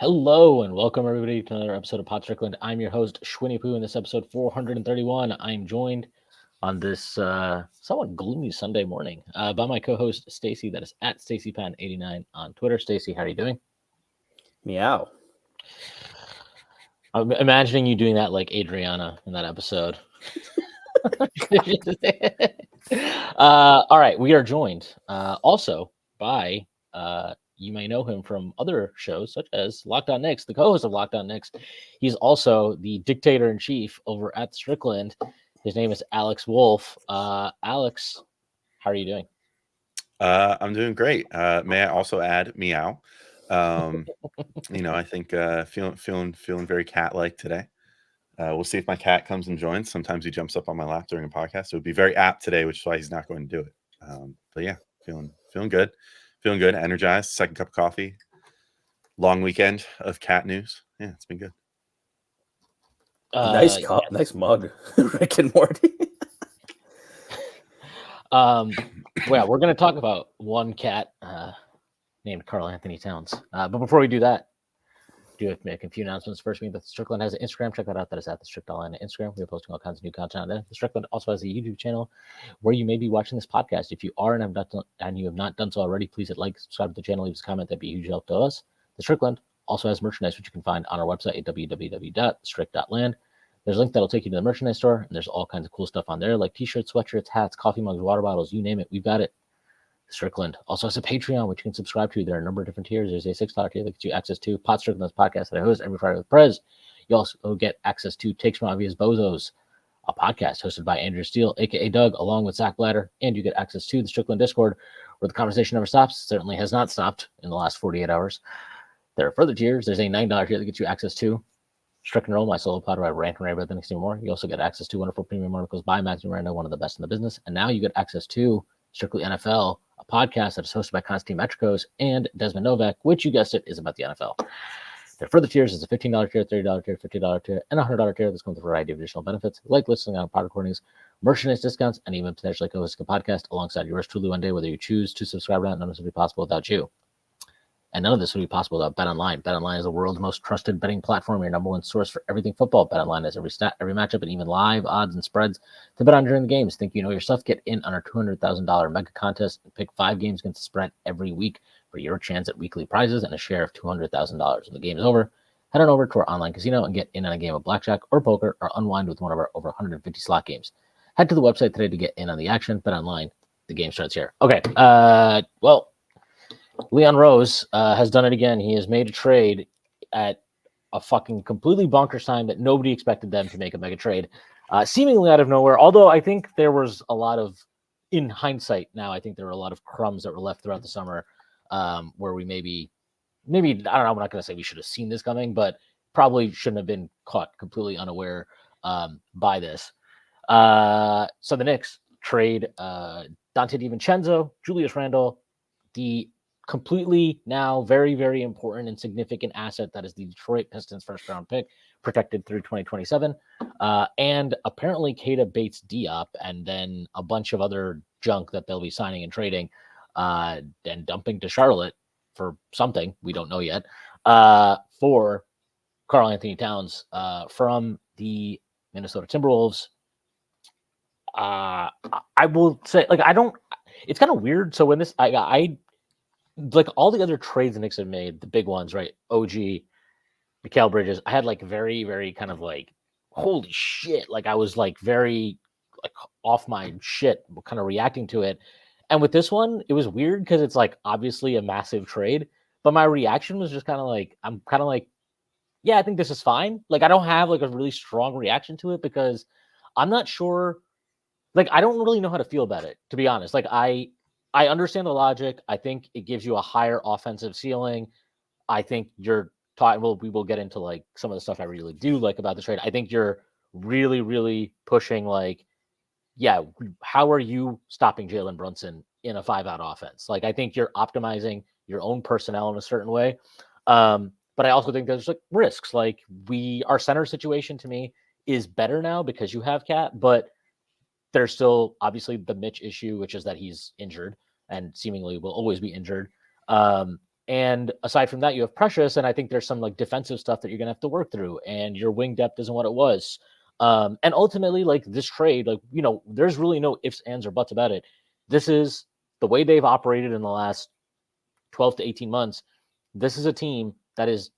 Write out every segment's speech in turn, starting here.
Hello and welcome everybody to another episode of Strickland. I'm your host Shwin and in this episode 431. I'm joined on this somewhat gloomy Sunday morning by my co-host Stacy. That is at StacyPan89 on Twitter. Stacy, how are you doing? Meow. I'm imagining you doing that like Adriana in that episode. All right, we are joined also by you may know him from other shows such as Locked On Knicks, the co-host of Locked On Knicks. He's also the dictator-in-chief over at Strickland. His name is Alex Wolfe. Alex, how are you doing? I'm doing great. May I also add meow? I think feeling very cat-like today. We'll see if my cat comes and joins. Sometimes he jumps up on my lap during a podcast. So it would be very apt today, which is why he's not going to do it. But yeah, feeling good. Feeling good, energized. Second cup of coffee. Long weekend of cat news. Yeah, it's been good. Nice mug, Rick and Morty. Well, we're going to talk about one cat named Karl Anthony Towns. But before we do that, do have to make a few announcements. First, the Strickland has an Instagram. Check that out. That is at the Strickland on Instagram. We're posting all kinds of new content on there. The Strickland also has a YouTube channel where you may be watching this podcast. If you are and you have not done so already, please hit like, subscribe to the channel, leave us a comment. That'd be a huge help to us. The Strickland also has merchandise, which you can find on our website at www.strick.land. There's a link that'll take you to the merchandise store, and there's all kinds of cool stuff on there, like t-shirts, sweatshirts, hats, coffee mugs, water bottles, you name it. We've got it. Strickland also has a Patreon, which you can subscribe to. There are a number of different tiers. There's a $6 tier that gets you access to Strickland's podcast that I host every Friday with Prez. You also get access to Takes from Obvious Bozos, a podcast hosted by Andrew Steele, a.k.a. Doug, along with Zach Blatter. And you get access to the Strickland Discord, where the conversation never stops. It certainly has not stopped in the last 48 hours. There are further tiers. There's a $9 tier that gets you access to Strick and Roll, my solo pod where I rant and rave about the Knicks more. You also get access to wonderful premium articles by Max Miranda, one of the best in the business. And now you get access to Strictly NFL, a podcast that is hosted by Konstantin Metrikos and Desmond Novak, which, you guessed it, is about the NFL. There are further tiers. There's a $15 tier, $30 tier, $50 tier, and a $100 tier. This comes with a variety of additional benefits, like listening on pod recordings, merchandise discounts, and even potentially co-hosting a podcast alongside yours truly one day, whether you choose to subscribe or not. None of this would be possible without you. And none of this would be possible without BetOnline. BetOnline is the world's most trusted betting platform, your number one source for everything football. BetOnline has every stat, every matchup, and even live odds and spreads to bet on during the games. Think you know your stuff? Get in on our $200,000 mega contest and pick 5 games against the spread every week for your chance at weekly prizes and a share of $200,000. When the game is over, head on over to our online casino and get in on a game of blackjack or poker or unwind with one of our over 150 slot games. Head to the website today to get in on the action. BetOnline. The game starts here. Okay. Leon Rose has done it again. He has made a trade at a fucking completely bonkers time that nobody expected them to make a mega trade, seemingly out of nowhere. Although I think there was a lot of, in hindsight now, I think there were a lot of crumbs that were left throughout the summer where we maybe, I don't know, I'm not going to say we should have seen this coming, but probably shouldn't have been caught completely unaware by this. So the Knicks trade Dante DiVincenzo, Julius Randle, the completely now very, very important and significant asset that is the Detroit Pistons first round pick, protected through 2027, and apparently Keita Bates Diop, and then a bunch of other junk that they'll be signing and trading and dumping to Charlotte for something we don't know yet, for Karl Anthony Towns from the Minnesota Timberwolves. I will say, like, it's kind of weird. So when this, I like all the other trades the Knicks have made, the big ones, right? OG, Mikal Bridges. I had like very, very kind of like, holy shit. Like I was like very like off my shit, kind of reacting to it. And with this one, it was weird because it's like obviously a massive trade, but my reaction was just kind of like, I'm kind of like, yeah, I think this is fine. Like I don't have like a really strong reaction to it because I'm not sure. Like I don't really know how to feel about it, to be honest. Like I understand the logic. I think it gives you a higher offensive ceiling. I think you're taught. Well, we will get into like some of the stuff I really do like about the trade. I think you're really, really pushing like, yeah, how are you stopping Jalen Brunson in a 5-out offense? Like, I think you're optimizing your own personnel in a certain way. But I also think there's like risks. Like our center situation to me is better now because you have Cat, but there's still obviously the Mitch issue, which is that he's injured and seemingly will always be injured. And aside from that, you have Precious, and I think there's some like defensive stuff that you're gonna have to work through, and your wing depth isn't what it was. And ultimately, like this trade, like there's really no ifs, ands, or buts about it. This is the way they've operated in the last 12 to 18 months. This is a team that is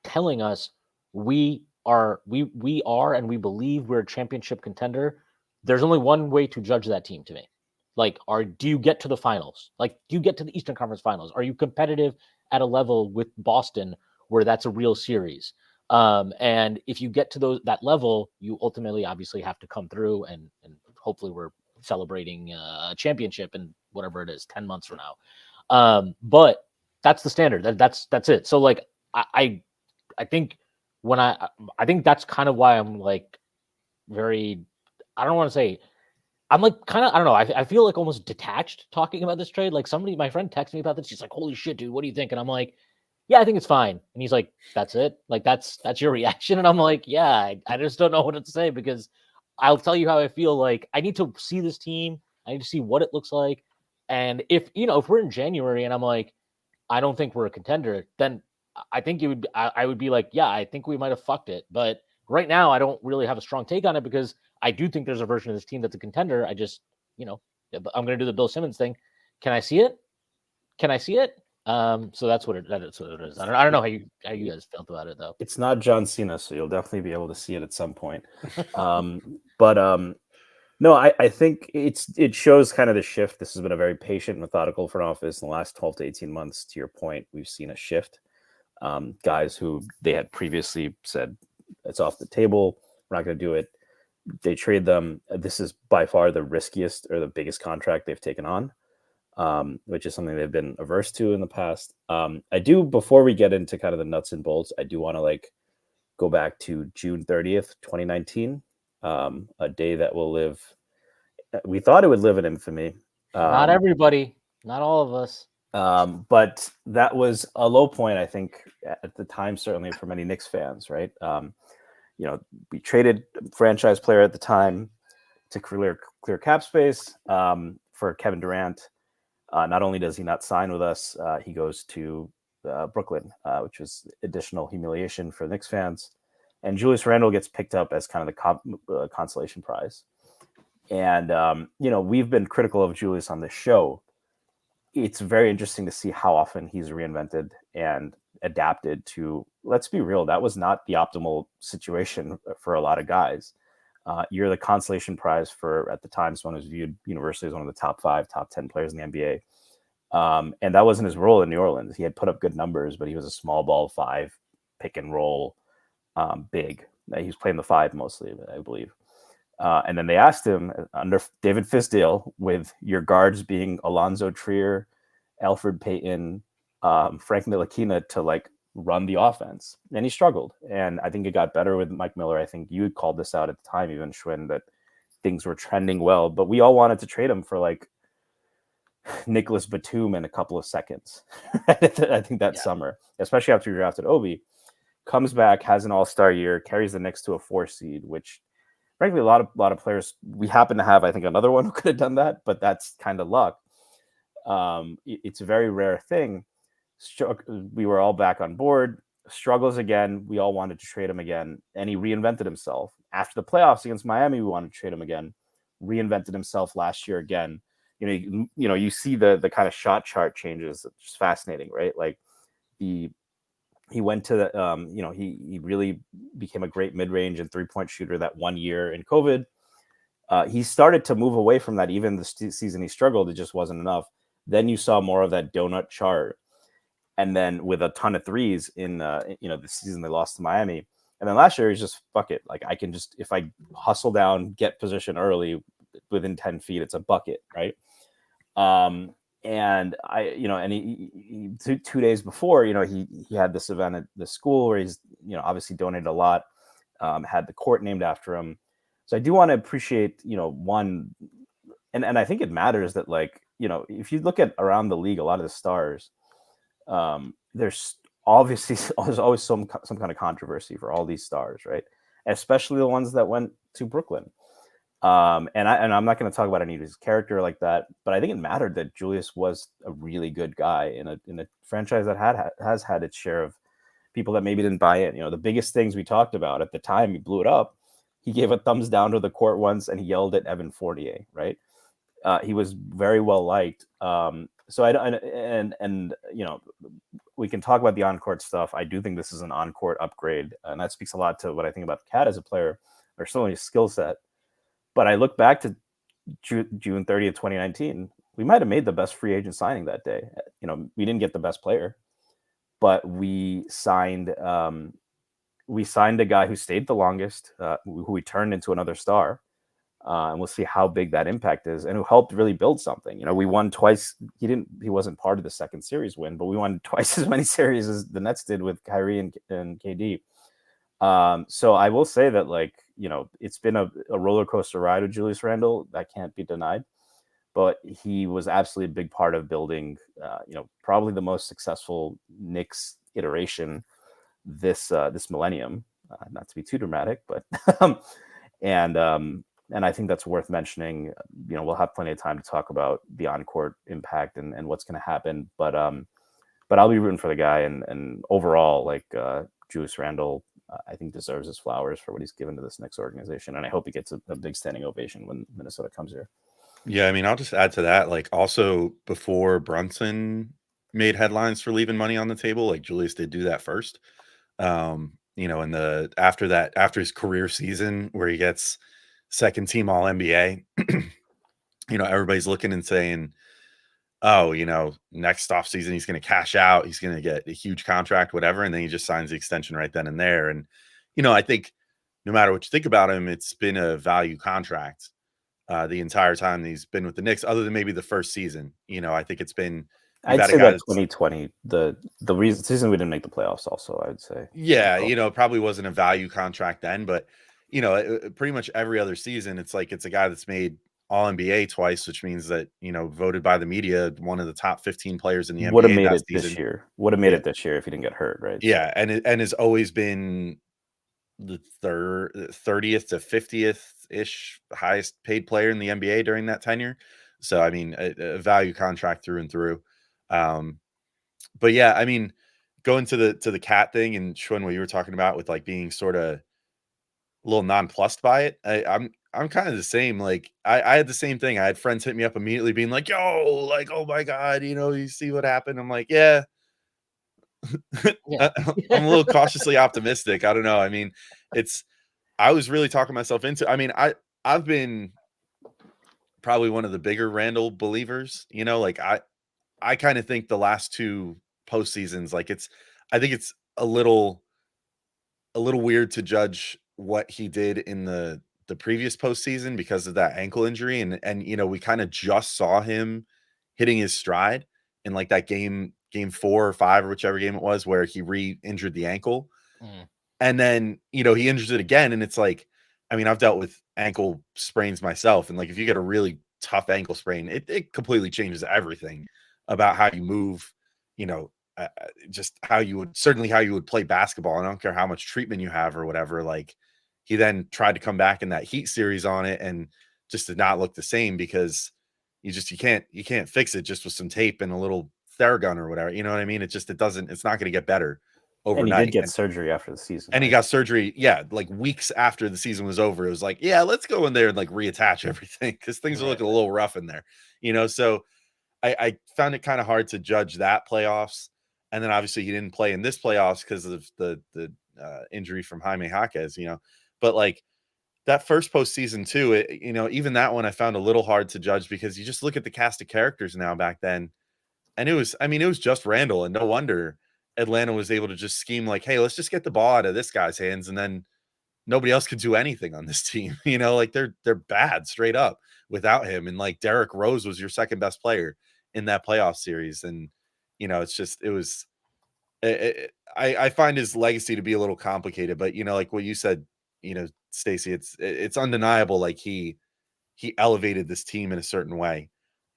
telling us we are and we believe we're a championship contender. There's only one way to judge that team to me. Like, do you get to the finals? Like, do you get to the Eastern Conference Finals? Are you competitive at a level with Boston where that's a real series? And if you get to that level, you ultimately obviously have to come through, and hopefully we're celebrating a championship in whatever it is, 10 months from now. But that's the standard. That's it. So like I think I think that's kind of why I'm like very, I don't want to say, I'm like kind of, I don't know. I feel like almost detached talking about this trade. Like my friend texted me about this. She's like, holy shit, dude, what do you think? And I'm like, yeah, I think it's fine. And he's like, that's it. Like, that's your reaction. And I'm like, yeah, I just don't know what to say, because I'll tell you how I feel. Like, I need to see this team. I need to see what it looks like. And if we're in January and I'm like, I don't think we're a contender, then I think I would be like, yeah, I think we might have fucked it. But right now, I don't really have a strong take on it, because I do think there's a version of this team that's a contender. I just, I'm going to do the Bill Simmons thing. Can I see it? Can I see it? So that's what it is. I don't know how you guys felt about it though. It's not John Cena, so you'll definitely be able to see it at some point. But no, I think it shows kind of the shift. This has been a very patient, methodical front office in the last 12 to 18 months. To your point, we've seen a shift. Guys who they had previously said it's off the table, we're not going to do it. They trade them. This is by far the riskiest or the biggest contract they've taken on, which is something they've been averse to in the past. I do, before we get into kind of the nuts and bolts, I do want to like go back to June 30th, 2019, a day that will live. We thought it would live in infamy. Not everybody, not all of us. But that was a low point, I think, at the time, certainly for many Knicks fans, right? We traded a franchise player at the time to clear cap space for Kevin Durant. Not only does he not sign with us, he goes to Brooklyn, which was additional humiliation for Knicks fans. And Julius Randle gets picked up as kind of the consolation prize. And, we've been critical of Julius on this show. It's very interesting to see how often he's reinvented and adapted to, let's be real, that was not the optimal situation for a lot of guys. You're the consolation prize for, at the time, someone who's viewed universally as one of the top 5, top 10 players in the NBA. And that wasn't his role in New Orleans. He had put up good numbers, but he was a small ball 5, pick and roll, big. He was playing the 5 mostly, I believe. And then they asked him under David Fisdale, with your guards being Alonzo Trier, Alfred Payton, Frank Ntilikina, to like run the offense. And he struggled. And I think it got better with Mike Miller. I think you had called this out at the time, even Shwin, that things were trending well. But we all wanted to trade him for like Nicholas Batum in a couple of seconds. I think that summer, especially after we drafted Obi, comes back, has an all-star year, carries the Knicks to a 4 seed, which frankly, a lot of players, we happen to have, I think, another one who could have done that, but that's kind of luck. It's a very rare thing. We were all back on board. Struggles again. We all wanted to trade him again, and he reinvented himself. After the playoffs against Miami, we wanted to trade him again. Reinvented himself last year again. You see the kind of shot chart changes. It's just fascinating, right? Like he went to the, he really became a great mid-range and 3-point shooter that 1 year in COVID. He started to move away from that. Even the season he struggled, it just wasn't enough. Then you saw more of that donut chart. And then with a ton of threes in, the season they lost to Miami. And then last year, he's just, fuck it. Like, I can just, if I hustle down, get position early within 10 feet, it's a bucket, right? And he 2 days before, he had this event at the school where he's, obviously donated a lot, had the court named after him. So I do want to appreciate, one, and I think it matters that, like, if you look at around the league, a lot of the stars, there's always some kind of controversy for all these stars, right? Especially the ones that went to Brooklyn. And I'm not going to talk about any of his character like that, but I think it mattered that Julius was a really good guy in a franchise that has had its share of people that maybe didn't buy in. The biggest things we talked about at the time, he blew it up. He gave a thumbs down to the court once, and he yelled at Evan Fournier. Right? He was very well liked. So we can talk about the on-court stuff. I do think this is an on-court upgrade, and that speaks a lot to what I think about Cat as a player, or certainly his skill set. But I look back to June 30th, 2019. We might have made the best free agent signing that day. We didn't get the best player, but we signed a guy who stayed the longest, who we turned into another star. And we'll see how big that impact is, and who helped really build something. We won twice. He wasn't part of the second series win, but we won twice as many series as the Nets did with Kyrie and KD. So I will say that, it's been a roller coaster ride with Julius Randle. That can't be denied. But he was absolutely a big part of building, probably the most successful Knicks iteration this millennium. Not to be too dramatic, but and I think that's worth mentioning. We'll have plenty of time to talk about the on-court impact and what's going to happen. But I'll be rooting for the guy, and overall, Julius Randle, I think deserves his flowers for what he's given to this Knicks organization, and I hope he gets a big standing ovation when Minnesota comes here. Yeah, I mean, I'll just add to that. Also, before Brunson made headlines for leaving money on the table, Julius did do that first. After his career season where he gets second team All NBA, everybody's looking and saying, oh, next offseason he's going to cash out. He's going to get a huge contract, whatever. And then he just signs the extension right then and there. And, I think no matter what you think about him, it's been a value contract the entire time he's been with the Knicks, other than maybe the first season. I think it's been. I'd say that 2020, the season we didn't make the playoffs also, I would say. Yeah, it probably wasn't a value contract then, but, pretty much every other season, it's a guy that's made All NBA twice, which means that, voted by the media, one of the top 15 players in the NBA. Would have made it this year. Would have made it this year if he didn't get hurt, right? Yeah, and has always been the 30th to 50th-ish highest paid player in the NBA during that tenure. So, I mean, a value contract through and through. But yeah, I mean, going to the Cat thing and Shwin, what you were talking about with being sort of a little nonplussed by it. I'm kind of the same. I had the same thing. I had friends hit me up immediately being like, yo, oh my God, you see what happened? I'm like, yeah. Yeah. I'm a little cautiously optimistic. I don't know. I mean, I was really talking myself into, I mean, I've been probably one of the bigger Randall believers, I kind of think the last two postseasons, I think it's a little weird to judge what he did in the previous postseason because of that ankle injury. And we kind of just saw him hitting his stride in that game 4 or 5 or whichever game it was where he re-injured the ankle. And then, he injures it again. And it's I mean, I've dealt with ankle sprains myself. And if you get a really tough ankle sprain, it completely changes everything about how you move, just how you would play basketball. And I don't care how much treatment you have or whatever. He then tried to come back in that Heat series on it and just did not look the same because you can't fix it just with some tape and a little Theragun or whatever. You know what I mean? It's not going to get better overnight. And he did get surgery after the season. And he got surgery, weeks after the season was over. It was let's go in there and reattach everything because things are looking a little rough in there. So I found it kind of hard to judge that playoffs. And then obviously he didn't play in this playoffs because of the injury from Jaime Jaquez, But that first postseason too, even that one I found a little hard to judge because you just look at the cast of characters now back then. And it was just Randall, and no wonder Atlanta was able to just scheme hey, let's just get the ball out of this guy's hands. And then nobody else could do anything on this team. They're bad straight up without him. And Derrick Rose was your second best player in that playoff series. And, I find his legacy to be a little complicated, but what you said, Stacy, it's undeniable. He elevated this team in a certain way.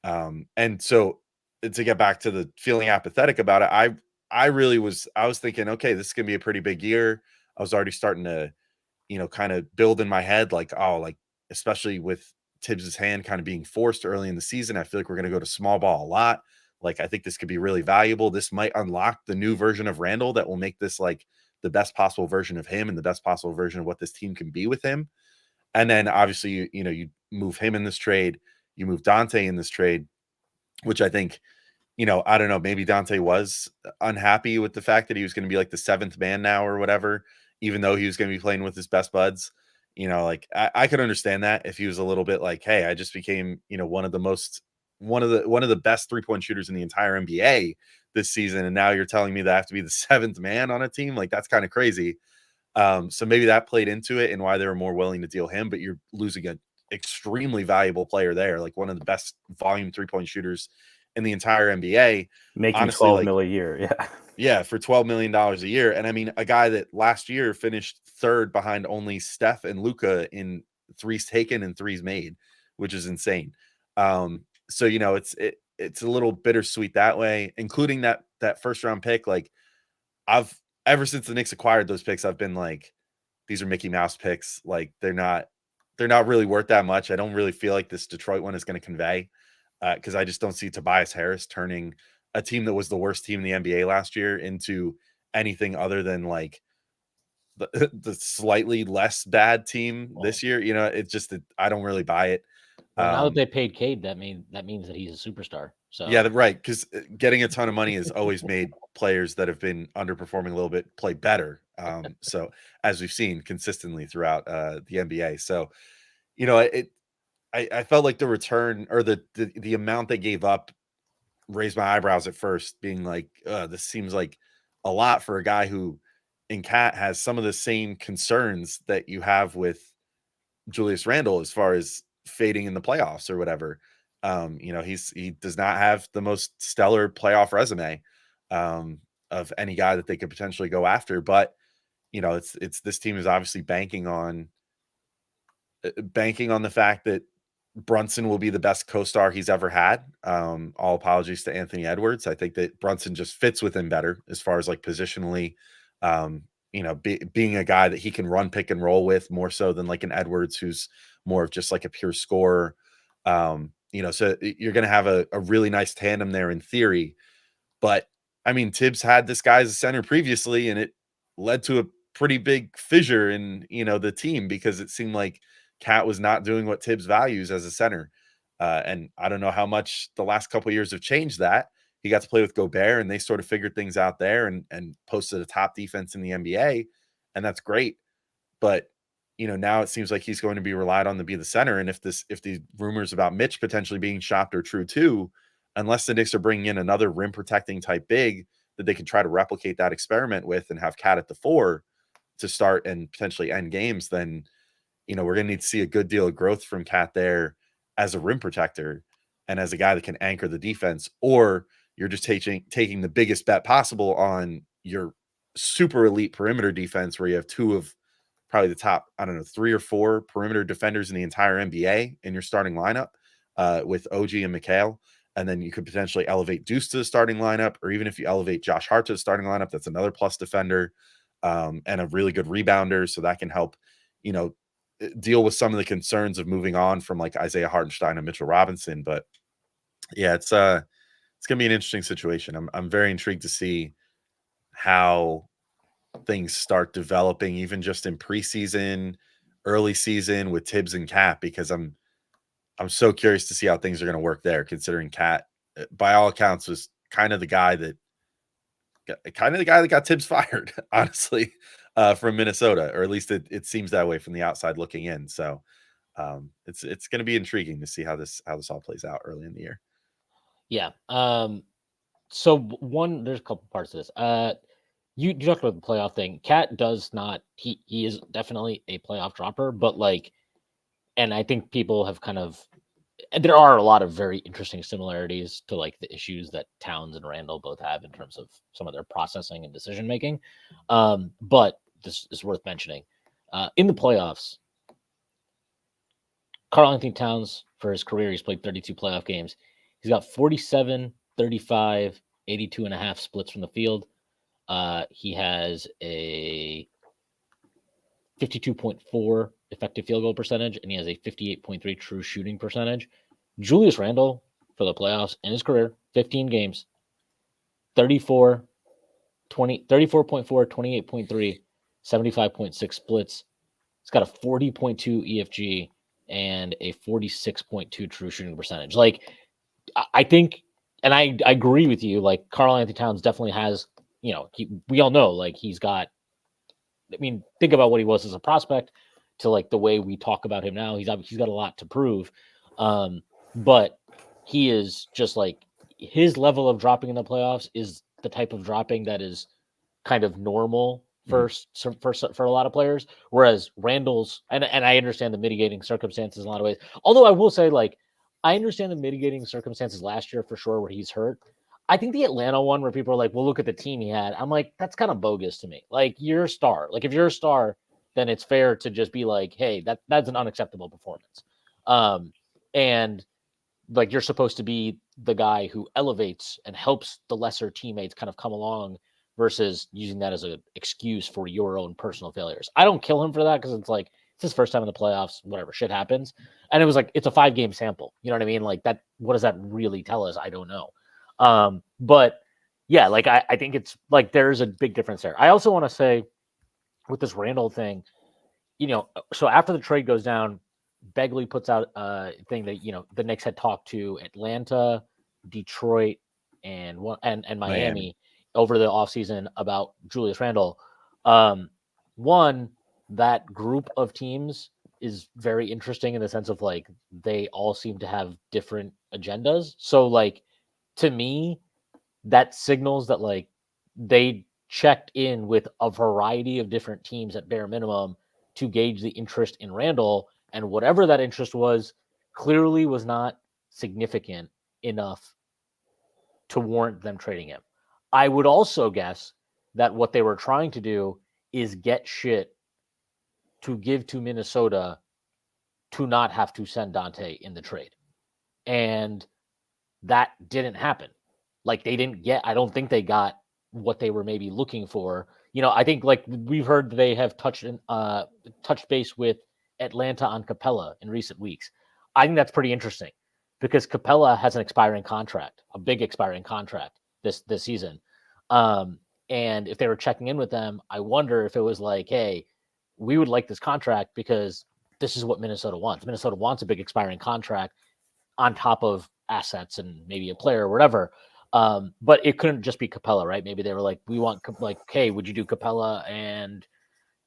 And so to get back to the feeling apathetic about it, I was thinking, okay, this is going to be a pretty big year. I was already starting to, kind of build in my head, especially with Tibbs's hand kind of being forced early in the season. I feel like we're going to go to small ball a lot. Like, I think this could be really valuable. This might unlock the new version of Randall that will make this like the best possible version of him and the best possible version of what this team can be with him. And then obviously, you move him in this trade, you move Dante in this trade, which I think, I don't know, maybe Dante was unhappy with the fact that he was going to be like the seventh man now or whatever, even though he was going to be playing with his best buds. Like I could understand that if he was a little bit like, hey, I just became, one of the best 3-point shooters in the entire NBA this season, and now you're telling me that I have to be the seventh man on a team. Like, that's kind of crazy. So maybe that played into it and why they were more willing to deal him, but you're losing an extremely valuable player there, like one of the best volume 3-point shooters in the entire NBA. Making Honestly, 12 like, mil a year. Yeah. yeah, for $12 million a year. And I mean, a guy that last year finished third behind only Steph and Luka in threes taken and threes made, which is insane. So, it's a little bittersweet that way, including that first round pick. Like, ever since the Knicks acquired those picks, I've been like, these are Mickey Mouse picks. Like, they're not really worth that much. I don't really feel like this Detroit one is going to convey, because I just don't see Tobias Harris turning a team that was the worst team in the NBA last year into anything other than like the slightly less bad team this year. It's just that I don't really buy it. Well, now that they paid Cade, that means that he's a superstar. So yeah, right. Because getting a ton of money has always made players that have been underperforming a little bit play better. So as we've seen consistently throughout the NBA. So, I felt like the return or the amount they gave up raised my eyebrows at first, being like, this seems like a lot for a guy who in Cat has some of the same concerns that you have with Julius Randle as far as fading in the playoffs or whatever. He does not have the most stellar playoff resume of any guy that they could potentially go after. But it's this team is obviously banking on the fact that Brunson will be the best co-star he's ever had. All apologies to Anthony Edwards. I think that Brunson just fits with him better as far as like positionally, being a guy that he can run pick and roll with more so than like an Edwards, who's more of just like a pure scorer. So you're going to have a really nice tandem there in theory. But I mean, Tibbs had this guy as a center previously, and it led to a pretty big fissure in, the team, because it seemed like Cat was not doing what Tibbs values as a center. And I don't know how much the last couple of years have changed that. He got to play with Gobert, and they sort of figured things out there and posted a top defense in the NBA. And that's great. But, now it seems like he's going to be relied on to be the center. And if the rumors about Mitch potentially being shopped are true too, unless the Knicks are bringing in another rim protecting type big that they can try to replicate that experiment with and have Cat at the 4 to start and potentially end games, then, we're going to need to see a good deal of growth from Cat there as a rim protector and as a guy that can anchor the defense, or you're just taking the biggest bet possible on your super elite perimeter defense, where you have two of probably the top, I don't know, 3 or 4 perimeter defenders in the entire NBA in your starting lineup, with OG and McHale. And then you could potentially elevate Deuce to the starting lineup, or even if you elevate Josh Hart to the starting lineup, that's another plus defender, and a really good rebounder. So that can help, deal with some of the concerns of moving on from like Isaiah Hartenstein and Mitchell Robinson. But yeah, it's gonna be an interesting situation. I'm very intrigued to see how things start developing, even just in preseason, early season with Tibbs and Cat, because I'm so curious to see how things are going to work there, considering Cat, by all accounts, was kind of the guy that got Tibbs fired, honestly, from Minnesota, or at least it seems that way from the outside looking in. So it's going to be intriguing to see how this all plays out early in the year. yeah. So there's a couple parts to this. You talked about the playoff thing. Cat does not. He is definitely a playoff dropper, but like, and I think people have kind of. And there are a lot of very interesting similarities to like the issues that Towns and Randall both have in terms of some of their processing and decision making. But this is worth mentioning. In the playoffs, Karl Anthony Towns, for his career, he's played 32 playoff games. He's got 47, 35, 82 and a half splits from the field. He has a 52.4 effective field goal percentage, and he has a 58.3 true shooting percentage. Julius Randle for the playoffs in his career, 15 games, 34, 34.4, 28.3, 75.6 splits. It's got a 40.2 EFG and a 46.2 true shooting percentage. Like, I think, and I agree with you, like, Karl-Anthony Towns definitely has, we all know, like, he's got, I mean, think about what he was as a prospect to like the way we talk about him now. He's got a lot to prove. But he is just like, his level of dropping in the playoffs is the type of dropping that is kind of normal for a lot of players. Whereas Randall's, and I understand the mitigating circumstances in a lot of ways. Although I will say, like, I understand the mitigating circumstances last year for sure where he's hurt. I think the Atlanta one where people are like, well, look at the team he had. I'm like, that's kind of bogus to me. Like, you're a star. Like, if you're a star, then it's fair to just be like, hey, that's an unacceptable performance. And like, you're supposed to be the guy who elevates and helps the lesser teammates kind of come along versus using that as an excuse for your own personal failures. I don't kill him for that because it's like, it's his first time in the playoffs, whatever, shit happens. And it was like, it's a 5-game sample. You know what I mean? Like, that, what does that really tell us? I don't know. But yeah, like, I think it's like, there's a big difference there. I also want to say with this Randall thing, so after the trade goes down, Begley puts out a thing that, the Knicks had talked to Atlanta, Detroit, and Miami over the offseason about Julius Randle. One, that group of teams is very interesting in the sense of like, they all seem to have different agendas. So like, to me, that signals that like they checked in with a variety of different teams at bare minimum to gauge the interest in Randall, and whatever that interest was clearly was not significant enough to warrant them trading him. I would also guess that what they were trying to do is get shit to give to Minnesota to not have to send Dante in the trade. And that didn't happen. Like, they didn't get, I don't think they got what they were maybe looking for. I think like we've heard they have touched base with Atlanta on Capella in recent weeks. I think that's pretty interesting because Capella has an expiring contract, a big expiring contract this season. And if they were checking in with them, I wonder if it was like, hey, we would like this contract because this is what Minnesota wants. Minnesota wants a big expiring contract on top of assets and maybe a player or whatever. But it couldn't just be Capella, right? Maybe they were like, we want, like, hey, would you do Capella and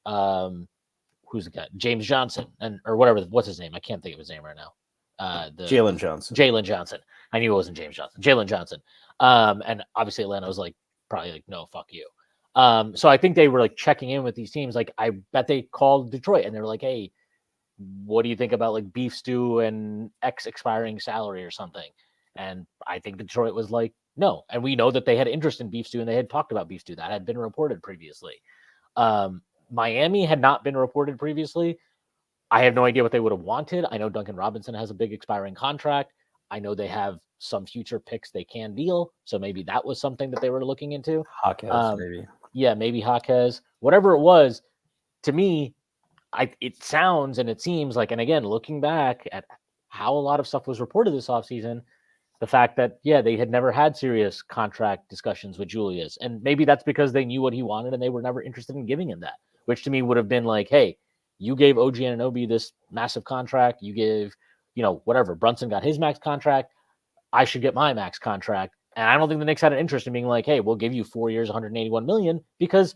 who's the guy? James Johnson or whatever. What's his name? I can't think of his name right now. Jalen Johnson. Jalen Johnson. I knew it wasn't James Johnson. Jalen Johnson. And obviously Atlanta was like, probably like, no, fuck you. So I think they were like checking in with these teams. Like, I bet they called Detroit and they were like, hey, what do you think about like beef stew and X expiring salary or something? And I think Detroit was like, no. And we know that they had interest in beef stew and they had talked about beef stew. That had been reported previously. Miami had not been reported previously. I have no idea what they would have wanted. I know Duncan Robinson has a big expiring contract. I know they have some future picks they can deal. So maybe that was something that they were looking into. Jaquez, maybe. Yeah, maybe Jaquez. Whatever it was, to me, it sounds and it seems like, and again, looking back at how a lot of stuff was reported this offseason, the fact that, yeah, they had never had serious contract discussions with Julius. And maybe that's because they knew what he wanted and they were never interested in giving him that, which to me would have been like, hey, you gave OG Anunoby this massive contract. You give, whatever. Brunson got his max contract. I should get my max contract. And I don't think the Knicks had an interest in being like, hey, we'll give you 4 years, $181 million, because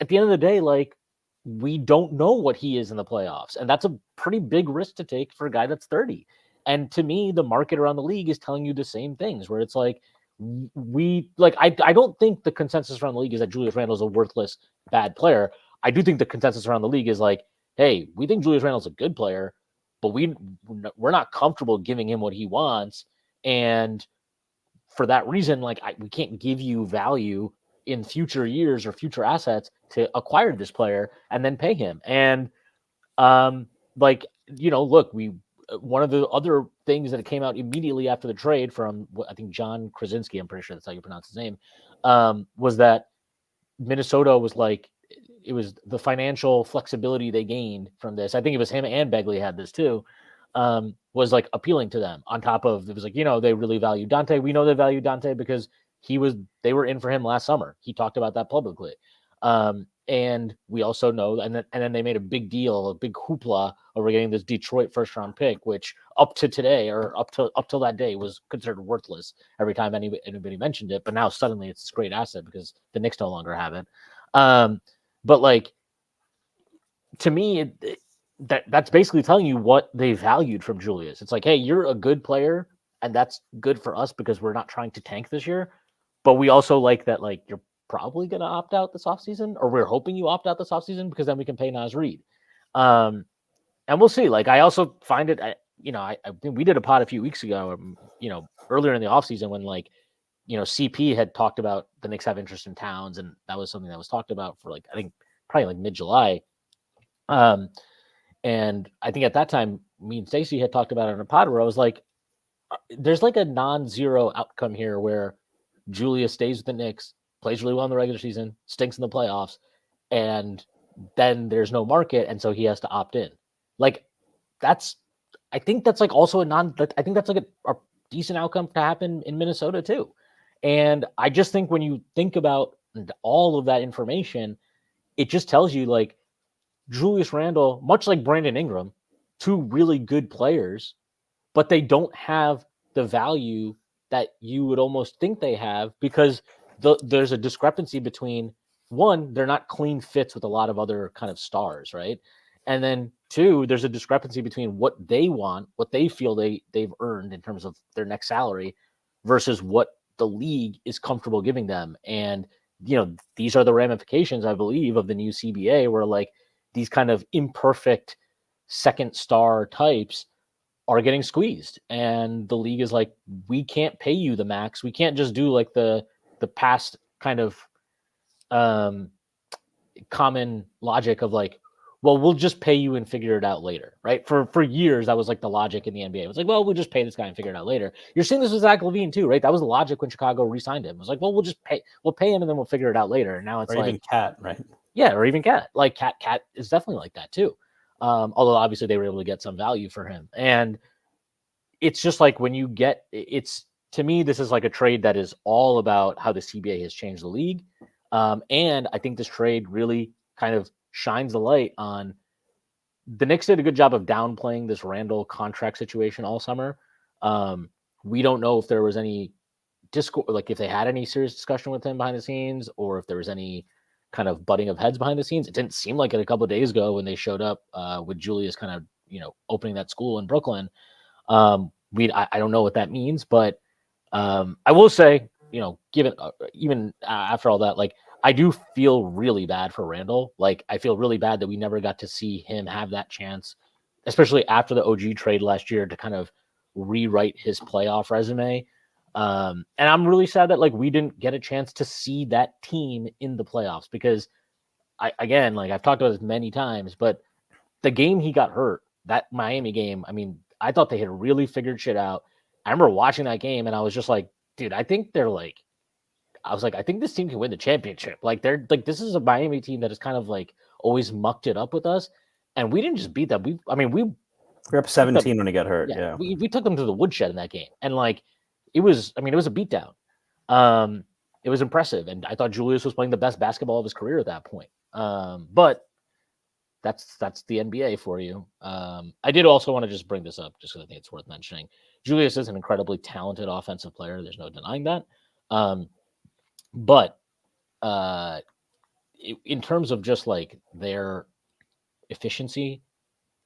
at the end of the day, like, we don't know what he is in the playoffs. And that's a pretty big risk to take for a guy that's 30. And to me, the market around the league is telling you the same things, where it's like, I don't think the consensus around the league is that Julius Randle is a worthless, bad player. I do think the consensus around the league is like, hey, we think Julius Randle's a good player, but we're not comfortable giving him what he wants. And for that reason, like, we can't give you value in future years or future assets to acquire this player and then pay him. And look, one of the other things that came out immediately after the trade from, I think, John Krasinski, I'm pretty sure that's how you pronounce his name, was that Minnesota was like, it was the financial flexibility they gained from this. I think it was him and Begley had this too. Was like appealing to them. On top of it was like, they really value Dante. We know they value Dante because they were in for him last summer. He talked about that publicly. And we also know, and then they made a big deal, a big hoopla over getting this Detroit first round pick, which up to today or up till that day was considered worthless every time anybody mentioned it. But now suddenly it's this great asset because the Knicks no longer have it. But like, to me, that's basically telling you what they valued from Julius. It's like, hey, you're a good player, and that's good for us because we're not trying to tank this year. But we also like that, like, you're probably going to opt out this offseason, or we're hoping you opt out this offseason because then we can pay Naz Reid. And we'll see. Like, I also find it, I think we did a pod a few weeks ago, earlier in the offseason when, like, CP had talked about the Knicks have interest in Towns, and that was something that was talked about for, like, I think probably like mid-July. And I think at that time, me and Stacy had talked about it in a pod where I was like, there's like a non-zero outcome here where Julius stays with the Knicks, plays really well in the regular season, stinks in the playoffs, and then there's no market, and so he has to opt in. Like, I think that's like also I think that's like a decent outcome to happen in Minnesota too. And I just think when you think about all of that information, it just tells you, like, Julius Randle, much like Brandon Ingram, two really good players, but they don't have the value that you would almost think they have because there's a discrepancy between, one, they're not clean fits with a lot of other kind of stars, right? And then two, there's a discrepancy between what they want, what they feel they've earned in terms of their next salary versus what the league is comfortable giving them. And, these are the ramifications, I believe, of the new CBA where, like, these kind of imperfect second star types are getting squeezed, and the league is like, we can't pay you the max. We can't just do like the past kind of common logic of like, well, we'll just pay you and figure it out later, right? For years, that was like the logic in the NBA. It was like, well, we'll just pay this guy and figure it out later. You're seeing this with Zach LaVine too, right? That was the logic when Chicago re-signed him. It was like, well, we'll pay him and then we'll figure it out later. And now it's or like even Cat, right? Yeah, or even Cat. Like Cat is definitely like that too. Although obviously they were able to get some value for him. And it's just like when you get to me, this is like a trade that is all about how the CBA has changed the league. And I think this trade really kind of shines the light on the Knicks did a good job of downplaying this Randall contract situation all summer. We don't know if there was any discord, like if they had any serious discussion with him behind the scenes, or if there was any kind of butting of heads behind the scenes. It didn't seem like it a couple of days ago when they showed up with Julius kind of, opening that school in Brooklyn. I don't know what that means, but I will say, given even after all that, like, I do feel really bad for Randall. Like, I feel really bad that we never got to see him have that chance, especially after the OG trade last year, to kind of rewrite his playoff resume. And I'm really sad that, like, we didn't get a chance to see that team in the playoffs because again, like I've talked about this many times, but the game he got hurt, that Miami game, I mean, I thought they had really figured shit out. I remember watching that game and I was just like, dude, I think I think this team can win the championship. Like, they're like, this is a Miami team that has kind of like always mucked it up with us. And we didn't just beat them. We were up 17 when he got hurt. Yeah. We took them to the woodshed in that game. And like, it was a beatdown. It was impressive. And I thought Julius was playing the best basketball of his career at that point. But that's the NBA for you. I did also want to just bring this up just because I think it's worth mentioning. Julius is an incredibly talented offensive player. There's no denying that. But in terms of just like their efficiency,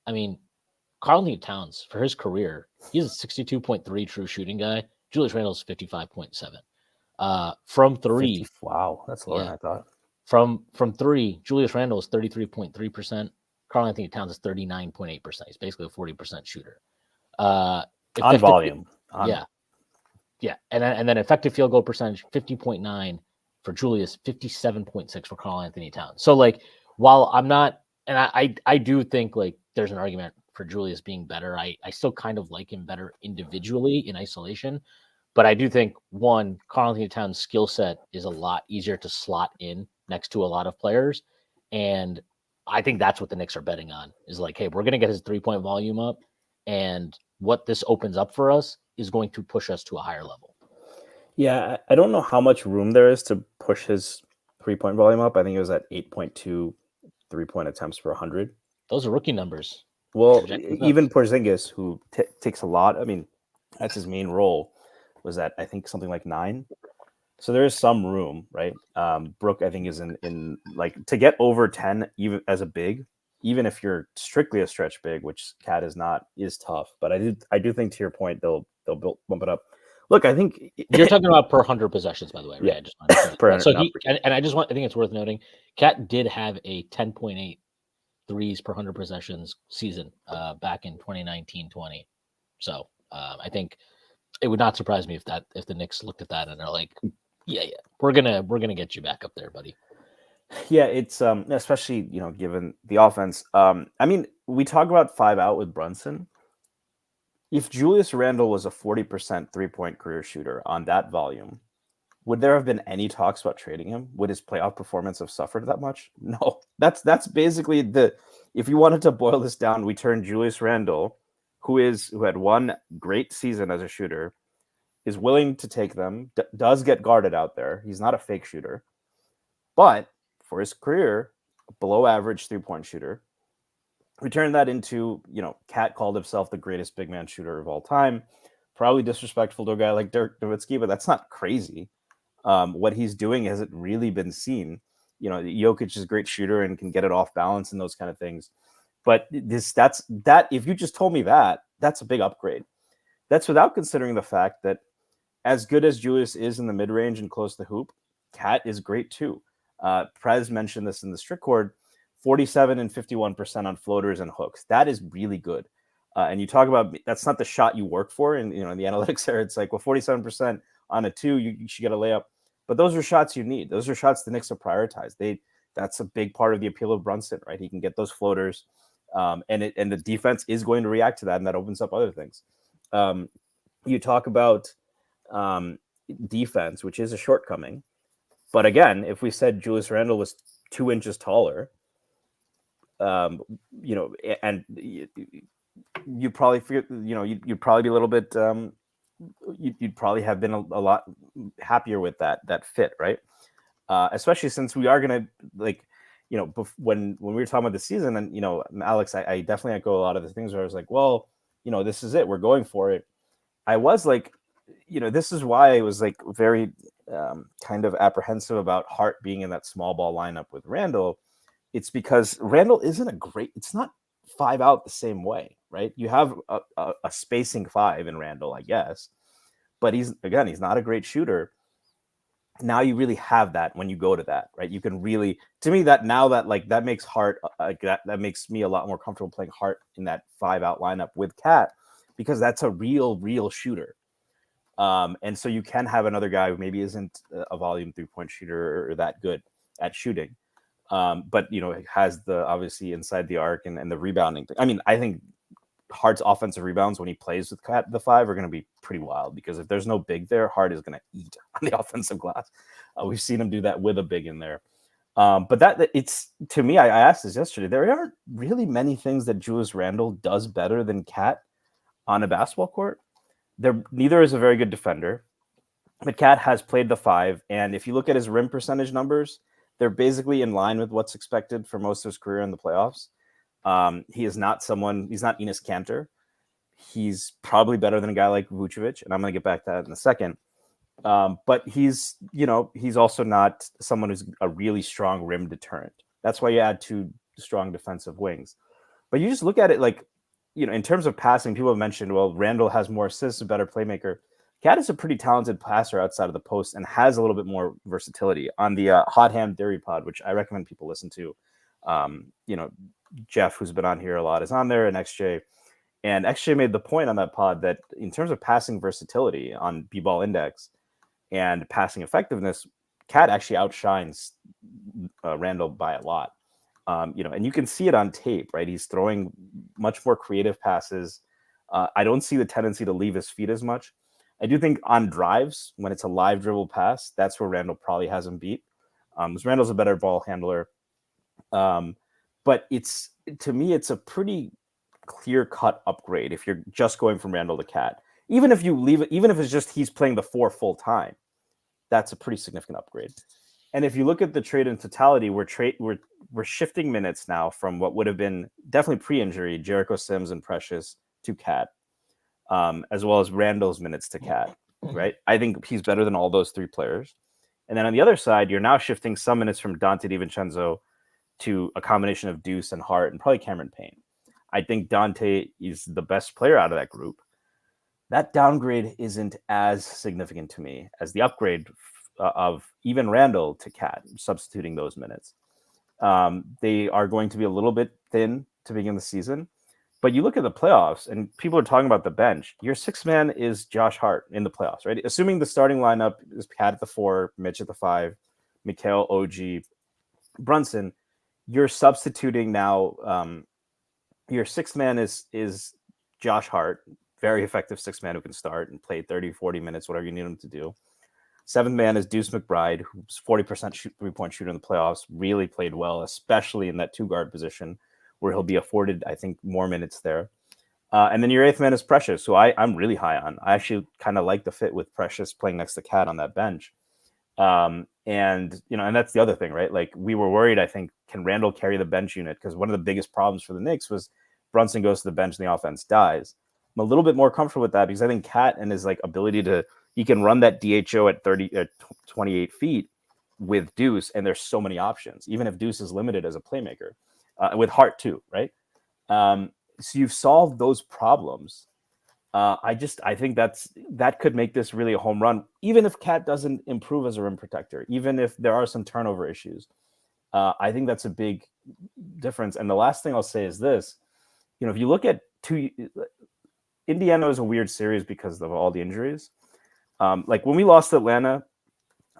I mean, Karl-Anthony Towns, for his career, he's a 62.3 true shooting guy. Julius Randle's 55.7. From three. 50, wow, that's lower than I thought. From three, Julius Randle is 33.3%. Karl-Anthony Towns is 39.8%. He's basically a 40% shooter. On volume. Yeah. And then effective field goal percentage, 50.9 for Julius, 57.6 for Karl-Anthony Towns. So, like, while I'm not, and I do think, like, there's an argument for Julius being better. I still kind of like him better individually in isolation. But I do think, Karl-Anthony Towns' skill set is a lot easier to slot in next to a lot of players. And I think that's what the Knicks are betting on is like, hey, we're going to get his 3-point volume up. And what this opens up for us is going to push us to a higher level. Yeah, I don't know how much room there is to push his 3-point volume up. I think it was at 8.2 3-point attempts per 100. Those are rookie numbers. Well, even Porzingis, who takes a lot, I mean, that's his main role, was at, I think, something like 9. So there is some room, right? Brooke, I think, is in like to get over 10, even as a big, even if you're strictly a stretch big, which Cat is not, is tough. But I do think, to your point, they'll bump it up. Look, I think you're talking about per 100 possessions, by the way, right? Yeah, I just wanted per, so he and I think it's worth noting, Cat did have a 10.8 threes per 100 possessions season back in 2019-20. So I think it would not surprise me if the Knicks looked at that and they're like, yeah, we're gonna get you back up there, buddy. Yeah, it's especially given the offense. I mean, we talk about 5 out with Brunson. If Julius Randle was a 40% 3-point career shooter on that volume, would there have been any talks about trading him? Would his playoff performance have suffered that much? No. That's basically if you wanted to boil this down, we turn Julius Randle, who had one great season as a shooter, is willing to take them, does get guarded out there. He's not a fake shooter. But for his career, below average 3-point shooter. We turned that into, Cat called himself the greatest big man shooter of all time. Probably disrespectful to a guy like Dirk Nowitzki, but that's not crazy. What he's doing hasn't really been seen. Jokic is a great shooter and can get it off balance and those kind of things. But if you just told me that, that's a big upgrade. That's without considering the fact that as good as Julius is in the mid-range and close to the hoop, Cat is great too. Prez mentioned this in the Strickland, 47 and 51% on floaters and hooks. That is really good. And you talk about, that's not the shot you work for. And, in the analytics there, it's like, well, 47% on a 2, you should get a layup. But those are shots you need. Those are shots the Knicks have prioritized. That's a big part of the appeal of Brunson, right? He can get those floaters. And the defense is going to react to that, and that opens up other things. You talk about defense, which is a shortcoming. But again, if we said Julius Randle was 2 inches taller, and you'd probably figure, you'd probably be a little bit, you'd probably have been a lot happier with that fit, right? Especially since we are gonna when we were talking about the season, and Alex, I definitely echo a lot of the things where I was like, well, this is it, we're going for it. I was like, this is why I was like very kind of apprehensive about Hart being in that small ball lineup with Randle. It's because Randle isn't it's not 5 out the same way, right? You have a spacing 5 in Randle, I guess, but he's not a great shooter. Now you really have that when you go to that, right? You can really, to me, that makes Hart that makes me a lot more comfortable playing Hart in that 5 out lineup with Cat, because that's a real shooter. And so you can have another guy who maybe isn't a volume 3-point shooter or that good at shooting. But has the obviously inside the arc and the rebounding thing. I mean, I think Hart's offensive rebounds when he plays with Cat the 5 are going to be pretty wild, because if there's no big there, Hart is going to eat on the offensive glass. We've seen him do that with a big in there. But that it's, to me, I asked this yesterday, there aren't really many things that Julius Randle does better than Cat on a basketball court. Neither is a very good defender, but Cat has played the 5, and if you look at his rim percentage numbers, they're basically in line with what's expected for most of his career in the playoffs. He's not Enes Kanter. He's probably better than a guy like Vucevic, and I'm going to get back to that in a second. But he's also not someone who's a really strong rim deterrent. That's why you add 2 strong defensive wings. But you just look at it like, in terms of passing, people have mentioned, well, Randle has more assists, a better playmaker. Cat is a pretty talented passer outside of the post and has a little bit more versatility. On the Hot Hand Theory pod, which I recommend people listen to, Jeff, who's been on here a lot, is on there, and XJ. And XJ made the point on that pod that in terms of passing versatility on B-Ball Index and passing effectiveness, Cat actually outshines Randle by a lot. And you can see it on tape, right? He's throwing much more creative passes. I don't see the tendency to leave his feet as much. I do think on drives, when it's a live dribble pass, that's where Randle probably has him beat. Because Randle's a better ball handler. But to me, it's a pretty clear-cut upgrade if you're just going from Randall to Cat. Even if you leave it, even if it's just he's playing the 4 full time, that's a pretty significant upgrade. And if you look at the trade in totality, we're shifting minutes now from what would have been definitely pre-injury Jericho Sims and Precious to Cat, as well as Randall's minutes to Cat. Right, I think he's better than all those 3 players. And then on the other side, you're now shifting some minutes from Dante DiVincenzo to a combination of Deuce and Hart and probably Cameron Payne. I think Dante is the best player out of that group. That downgrade isn't as significant to me as the upgrade of even Randall to Cat, substituting those minutes. They are going to be a little bit thin to begin the season. But you look at the playoffs, and people are talking about the bench. Your 6th man is Josh Hart in the playoffs, right? Assuming the starting lineup is Cat at the 4, Mitch at the 5, Mikal, OG, Brunson, you're substituting now. Your 6th man is Josh Hart, very effective 6th man who can start and play 30, 40 minutes, whatever you need him to do. 7th man is Deuce McBride, who's 40% 3-point shooter in the playoffs, really played well, especially in that 2-guard position, where he'll be afforded, I think, more minutes there. And then your 8th man is Precious, who I'm really high on. I actually kind of like the fit with Precious playing next to Cat on that bench. And that's the other thing, right? Like, we were worried, I think, can Randall carry the bench unit? Because one of the biggest problems for the Knicks was Brunson goes to the bench and the offense dies. I'm a little bit more comfortable with that because I think Cat and his ability he can run that DHO at 28 feet with Deuce, and there's so many options, even if Deuce is limited as a playmaker. With Hart too, right? So you've solved those problems. I think that could make this really a home run, even if Cat doesn't improve as a rim protector, even if there are some turnover issues. I think that's a big difference. And the last thing I'll say is this: if you look at Indiana is a weird series because of all the injuries. Like when we lost to Atlanta,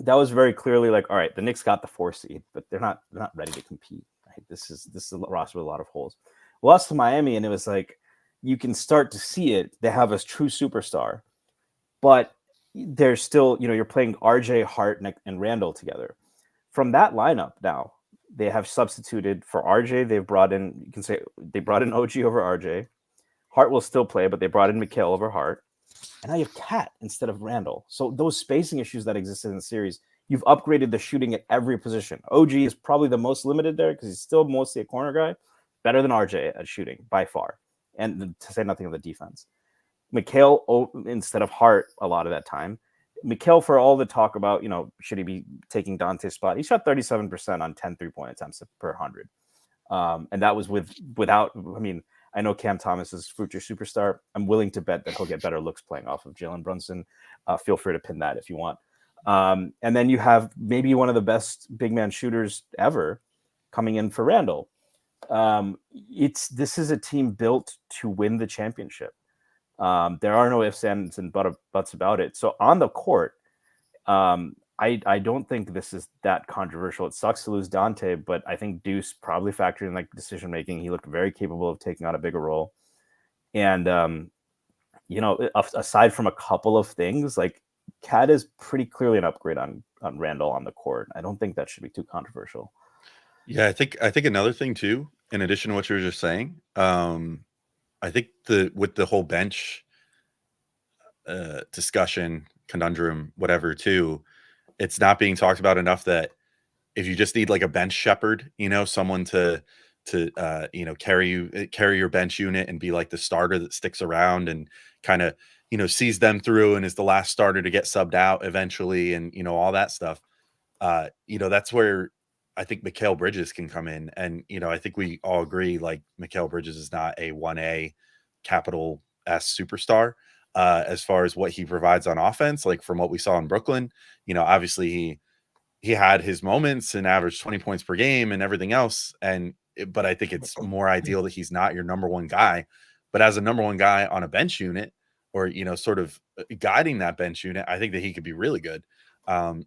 that was very clearly like, all right, the Knicks got the 4 seed, but they're not ready to compete. Right? This is a roster with a lot of holes. We lost to Miami, and it was like you can start to see it. They have a true superstar, but there's still, you're playing RJ, Hart, and Randall together. From that lineup now, they have substituted for RJ. They've brought in, you can say they brought in OG over RJ. Hart will still play, but they brought in Mikal over Hart. And now you have Cat instead of Randall. So those spacing issues that existed in the series, you've upgraded the shooting at every position. OG is probably the most limited there because he's still mostly a corner guy. Better than RJ at shooting by far. And to say nothing of the defense. Mikal instead of Hart a lot of that time. Mikal, for all the talk about, should he be taking Dante's spot? He shot 37% on 10 3-point attempts per 100. And that was without, I know Cam Thomas is future superstar. I'm willing to bet that he'll get better looks playing off of Jalen Brunson. Feel free to pin that if you want. And then you have maybe one of the best big man shooters ever coming in for Randall. This is a team built to win the championship. There are no ifs, ands, and buts about it. So on the court, I don't think this is that controversial. It sucks to lose Dante, but I think Deuce probably factored in decision making. He looked very capable of taking on a bigger role. And aside from a couple of things, like Cat is pretty clearly an upgrade on Randall on the court. I don't think that should be too controversial. Yeah, I think another thing too, in addition to what you were just saying, I think with the whole bench discussion, conundrum, whatever too, it's not being talked about enough that if you just need like a bench shepherd, someone to carry your bench unit and be like the starter that sticks around and kind of, sees them through and is the last starter to get subbed out eventually and, all that stuff. That's where I think Mikal Bridges can come in. And, I think we all agree, like Mikal Bridges is not a 1A capital S superstar as far as what he provides on offense. Like from what we saw in Brooklyn, obviously he had his moments and averaged 20 points per game and everything else. But I think it's more ideal that he's not your number one guy, but as a number one guy on a bench unit or, sort of guiding that bench unit, I think that he could be really good.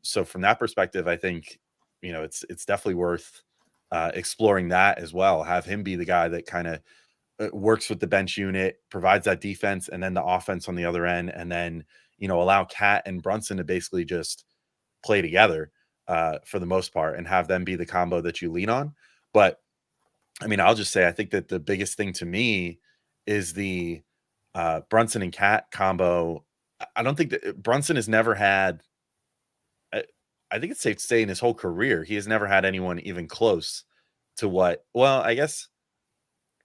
So from that perspective, I think, it's definitely worth exploring that as well. Have him be the guy that kind of works with the bench unit, provides that defense and then the offense on the other end. And then, allow Cat and Brunson to basically just play together for the most part and have them be the combo that you lean on. But I mean, I'll just say I think that the biggest thing to me is the Brunson and Cat combo. I don't think that Brunson has never had. I think it's safe to say in his whole career, he has never had anyone even close to what. Well, I guess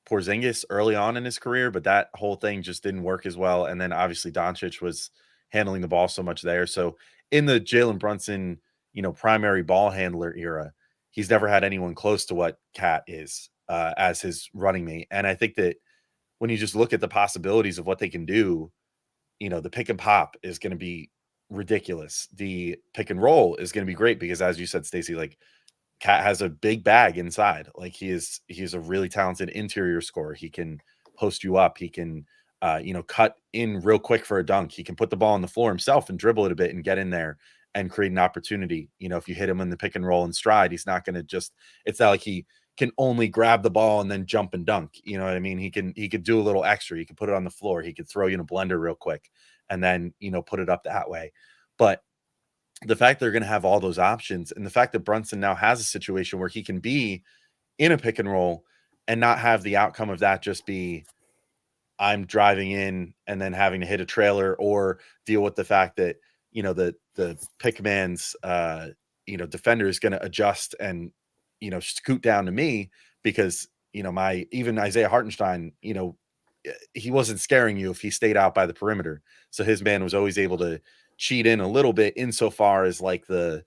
Porzingis early on in his career, but that whole thing just didn't work as well. And then obviously Doncic was handling the ball so much there. So in the Jalen Brunson, primary ball handler era, he's never had anyone close to what Cat is as his running mate. And I think that when you just look at the possibilities of what they can do, the pick and pop is going to be ridiculous. The pick and roll is going to be great because, as you said, Stacy, like Cat has a big bag inside. Like he's a really talented interior scorer. He can post you up. He can, cut in real quick for a dunk. He can put the ball on the floor himself and dribble it a bit and get in there and create an opportunity. If you hit him in the pick and roll and stride, he's not going to just. It's not like he can only grab the ball and then jump and dunk. You know what I mean? He could do a little extra. He could put it on the floor. He could throw you in a blender real quick and then put it up that way. But the fact they're going to have all those options and the fact that Brunson now has a situation where he can be in a pick and roll and not have the outcome of that just be I'm driving in and then having to hit a trailer or deal with the fact that, the pick man's, defender is going to adjust and, scoot down to me because, even Isaiah Hartenstein, he wasn't scaring you if he stayed out by the perimeter. So his man was always able to cheat in a little bit insofar as like the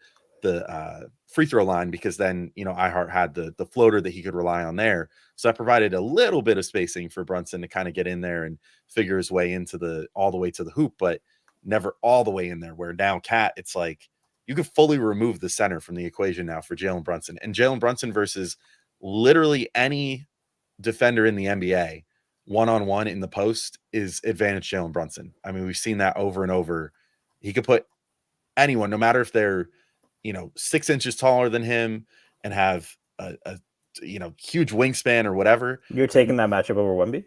free throw line, because then, iHeart had the floater that he could rely on there. So that provided a little bit of spacing for Brunson to kind of get in there and figure his way into all the way to the hoop, but never all the way in there, where now Cat, it's like you could fully remove the center from the equation now for Jalen Brunson, and Jalen Brunson versus literally any defender in the NBA one-on-one in the post is advantage Jalen Brunson. I mean, we've seen that over and over. He could put anyone, no matter if they're, 6 inches taller than him and have a huge wingspan or whatever. You're taking that matchup over Wemby?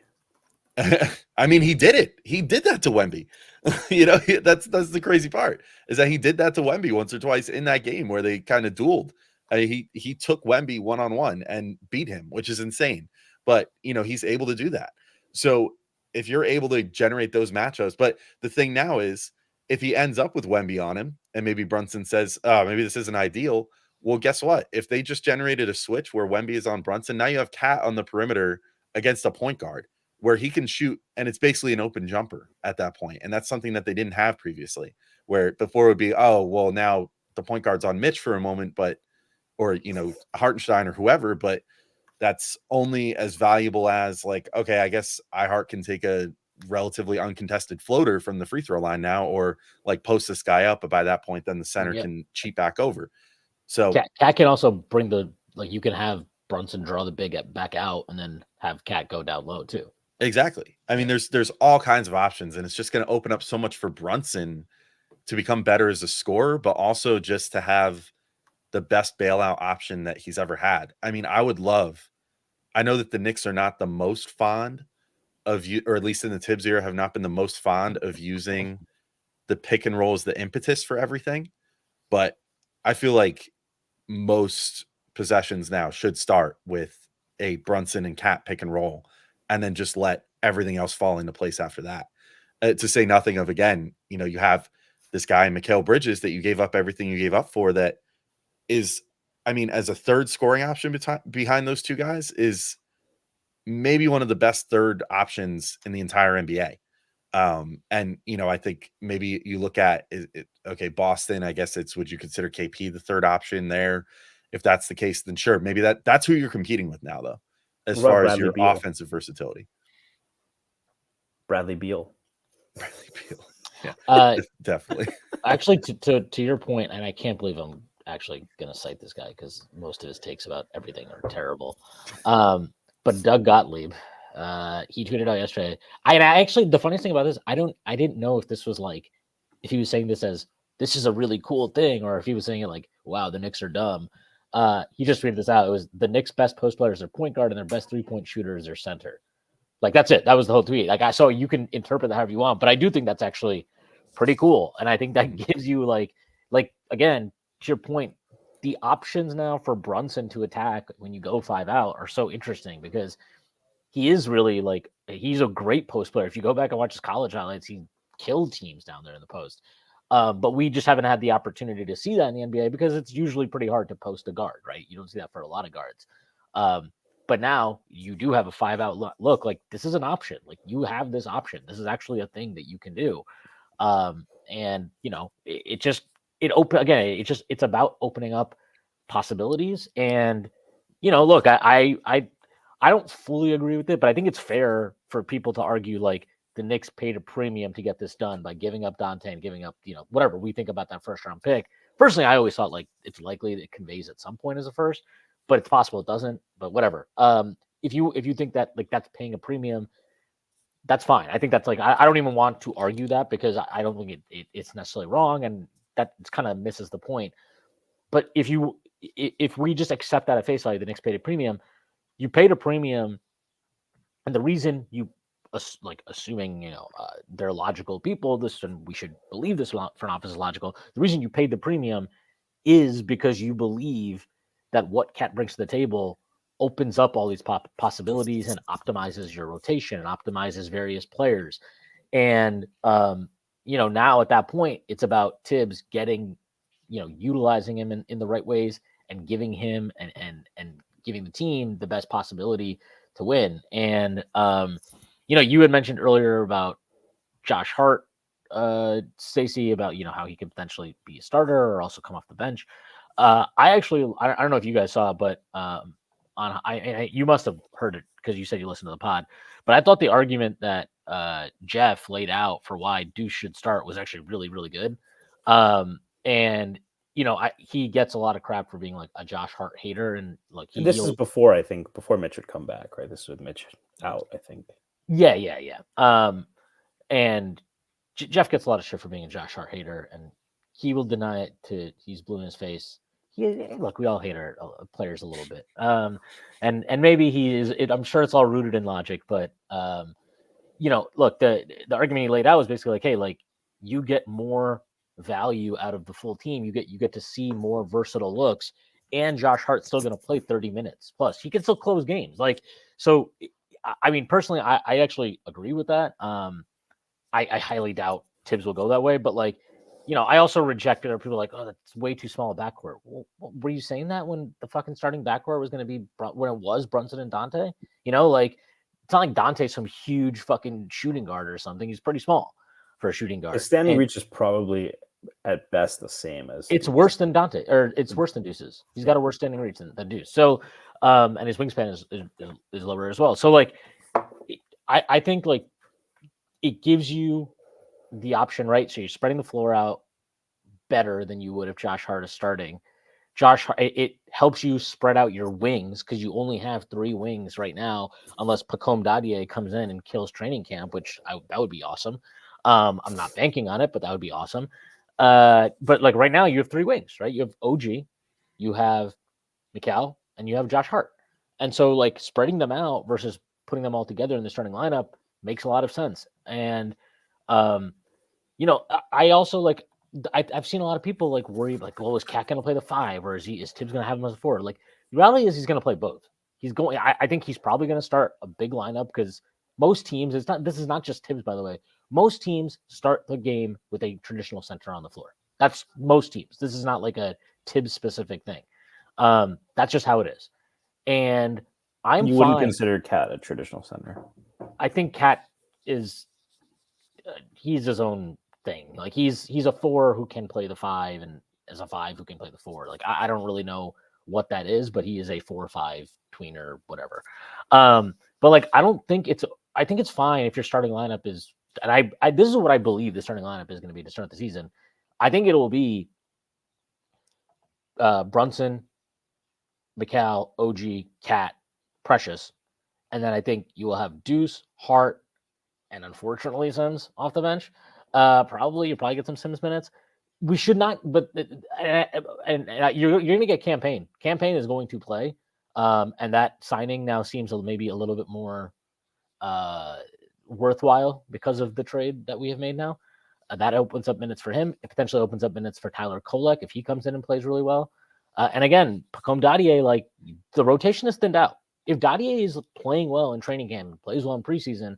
I mean, he did it. He did that to Wemby. That's the crazy part, is that he did that to Wemby once or twice in that game where they kind of dueled. He took Wemby one-on-one and beat him, which is insane. But, he's able to do that. So if you're able to generate those matchups, but the thing now is if he ends up with Wemby on him and maybe Brunson says, oh, maybe this isn't ideal. Well, guess what? If they just generated a switch where Wemby is on Brunson, now you have Cat on the perimeter against a point guard where he can shoot, and it's basically an open jumper at that point. And that's something that they didn't have previously, where before it would be, oh, well, now the point guard's on Mitch for a moment, or Hartenstein or whoever, but that's only as valuable as like, okay, I guess iHeart can take a relatively uncontested floater from the free throw line now, or like post this guy up, but by that point, then the center can cheat back over. So Cat can also bring you can have Brunson draw the big back out and then have Cat go down low too. Exactly. I mean, there's all kinds of options, and it's just going to open up so much for Brunson to become better as a scorer, but also just to have the best bailout option that he's ever had. I mean, I know that the Knicks are not the most fond of you, or at least in the Tibbs era have not been the most fond of using the pick and roll as the impetus for everything. But I feel like most possessions now should start with a Brunson and Cat pick and roll, and then just let everything else fall into place after that. To say nothing of, again, you have this guy, Mikal Bridges, that you gave up everything you gave up for, that is, I mean, as a third scoring option behind those two guys, is maybe one of the best third options in the entire NBA. And, I think maybe you look at okay, Boston, I guess would you consider KP the third option there? If that's the case, then sure. Maybe that's who you're competing with now, though, as far as your offensive versatility. Bradley Beal. Yeah, definitely. Actually, to your point, and I can't believe I'm actually going to cite this guy because most of his takes about everything are terrible. But Doug Gottlieb, he tweeted out yesterday. I actually, the funniest thing about this, I didn't know if this was like, if he was saying this as this is a really cool thing, or if he was saying it like, wow, the Knicks are dumb. He just tweeted this out. It was the Knicks' best post player is their point guard, and their best 3-point shooter is their center. Like, that's it. That was the whole tweet. Like, so you can interpret that however you want, but I do think that's actually pretty cool. And I think that gives you like, again, to your point, the options now for Brunson to attack when you go 5 out are so interesting because he is really like he's a great post player. If you go back and watch his college highlights, he killed teams down there in the post. But we just haven't had the opportunity to see that in the NBA because it's usually pretty hard to post a guard, right? You don't see that for a lot of guards. But now you do have a 5 out look. Like this is an option. Like you have this option. This is actually a thing that you can do. And you know, it's about opening up possibilities. And you know, look, I don't fully agree with it, but I think it's fair for people to argue like the Knicks paid a premium to get this done by giving up Dante and giving up, you know, whatever we think about that first round pick. Personally, I always thought like it's likely that it conveys at some point as a first, but it's possible it doesn't. But whatever. If you think that like that's paying a premium, that's fine. I think that's like I don't even want to argue that because I don't think it's necessarily wrong, and that kind of misses the point. But if we just accept that at face value, the Knicks paid a premium. You paid a premium, and the reason you like assuming you know they're logical people, this and we should believe this front office is logical. The reason you paid the premium is because you believe that what Cat brings to the table opens up all these possibilities and optimizes your rotation and optimizes various players. And you know, now at that point, it's about Tibbs getting, you know, utilizing him in the right ways and giving him and giving the team the best possibility to win. And you know, you had mentioned earlier about Josh Hart, Stacy, about you know how he could potentially be a starter or also come off the bench. I don't know if you guys saw, but you must have heard it because you said you listened to the pod. But I thought the argument that Jeff laid out for why Deuce should start was actually really really good. And you know, he gets a lot of crap for being like a Josh Hart hater, and like This is before Mitch would come back, right? This is with Mitch out, I think. Yeah. And Jeff gets a lot of shit for being a Josh Hart hater, and he will deny it he's blue in his face. Look, we all hate our players a little bit. And maybe he is. I'm sure it's all rooted in logic, but you know, look, the argument he laid out was basically like, hey, like you get more value out of the full team. You get to see more versatile looks, and Josh Hart's still going to play 30 minutes plus. He can still close games. Like so. I mean, personally, I actually agree with that. I highly doubt Tibbs will go that way, but like, you know, I also rejected it. People like, oh, that's way too small a backcourt. Well, were you saying that when the fucking starting backcourt was going to be when it was Brunson and Dante? You know, like it's not like Dante's some huge fucking shooting guard or something. He's pretty small for a shooting guard. His standing reach is probably at best the same as. It's worse than Dante, or it's worse than Deuce's. He's got a worse standing reach than Deuce. So, and his wingspan is lower as well. So, like, I think like it gives you the option, right? So you're spreading the floor out better than you would if Josh Hart is starting. It helps you spread out your wings because you only have 3 wings right now, unless Pacome Dadier comes in and kills training camp, which that would be awesome. I'm not banking on it, but that would be awesome. But like right now, you have 3 wings, right? You have OG, you have Mikal, and you have Josh Hart. And so like spreading them out versus putting them all together in the starting lineup makes a lot of sense. And you know, I also like I've seen a lot of people like worry like, well, is Cat going to play the 5 or is Tibbs going to have him as a 4? Like the reality is he's going to play both. He's going. I think he's probably going to start a big lineup because most teams. This is not just Tibbs, by the way. Most teams start the game with a traditional center on the floor. That's most teams. This is not like a Tibbs specific thing. That's just how it is. And you wouldn't consider Cat a traditional center. I think Cat is. He's his own thing. Like he's a 4 who can play the 5 and as a 5 who can play the 4. Like I don't really know what that is, but he is a 4-5 tweener, whatever. But like I think it's fine if your starting lineup is, and I this is what I believe the starting lineup is going to be to start the season. I think it will be Brunson, Mikal, OG, Cat, Precious, and then I think you will have Deuce, Hart, and unfortunately Sims off the bench. You'll probably get some Sims minutes. We should not, but and you're going to get Campaign. Campaign is going to play, and that signing now seems maybe a little bit more worthwhile because of the trade that we have made now. That opens up minutes for him. It potentially opens up minutes for Tyler Kolek if he comes in and plays really well. And again, Pacome Dadier, like the rotation is thinned out. If Dadier is playing well in training camp and plays well in preseason,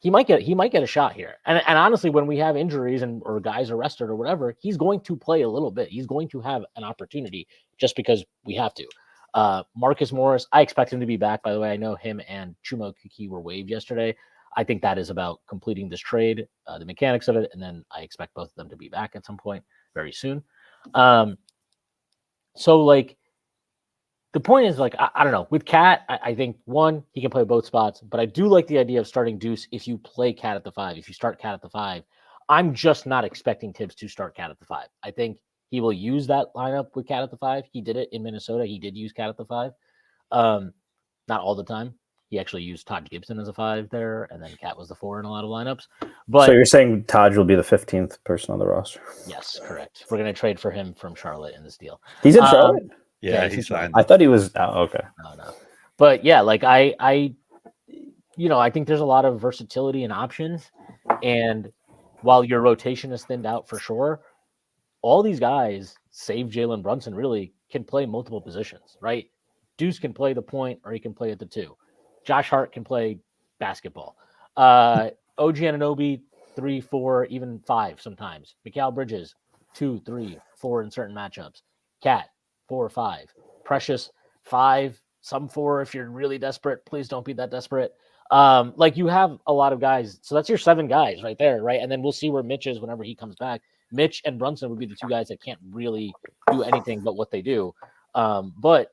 he might get a shot here. And honestly, when we have injuries or guys arrested or whatever, he's going to play a little bit. He's going to have an opportunity just because we have to. Marcus Morris, I expect him to be back. By the way, I know him and Chuma Okeke were waived yesterday. I think that is about completing this trade, the mechanics of it, and then I expect both of them to be back at some point very soon. So like the point is, like, I don't know. With Cat, I think, one, he can play both spots, but I do like the idea of starting Deuce if you play Cat at the 5. If you start Cat at the 5, I'm just not expecting Tibbs to start Cat at the 5. I think he will use that lineup with Cat at the 5. He did it in Minnesota. He did use Cat at the 5. Not all the time. He actually used Todd Gibson as a 5 there, and then Cat was the 4 in a lot of lineups. But so you're saying Taj will be the 15th person on the roster? Yes, correct. We're going to trade for him from Charlotte in this deal. He's in Charlotte? Yeah, he signed. I thought he was. Oh, okay. No. But yeah, like I think there's a lot of versatility and options. And while your rotation is thinned out for sure, all these guys, save Jalen Brunson, really can play multiple positions, right? Deuce can play the point or he can play at the 2. Josh Hart can play basketball. OG Anunoby, 3, 4, even 5 sometimes. Mikal Bridges, 2, 3, 4 in certain matchups. Cat, 4 or 5. Precious, 5, some 4 if you're really desperate. Please don't be that desperate. Like you have a lot of guys. So that's your 7 guys right there, right? And then we'll see where Mitch is whenever he comes back. Mitch and Brunson would be the 2 guys that can't really do anything but what they do. But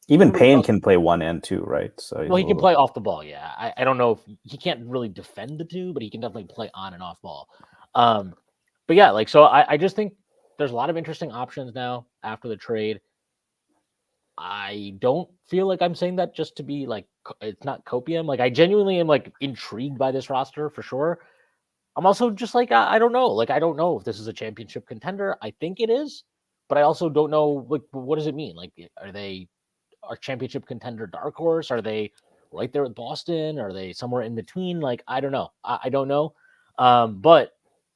even Payne can play 1 and 2, right? So he can play off the ball. Yeah, I don't know if he can't really defend the 2, but he can definitely play on and off ball. But yeah, like so, I just think there's a lot of interesting options now after the trade. I don't feel like I'm saying that just to be like it's not copium. Like I genuinely am like intrigued by this roster for sure. I'm also just like I don't know. Like I don't know if this is a championship contender. I think it is, but I also don't know like what does it mean? Like are they a championship contender dark horse? Are they right there with Boston? Are they somewhere in between? Like I don't know. I don't know. But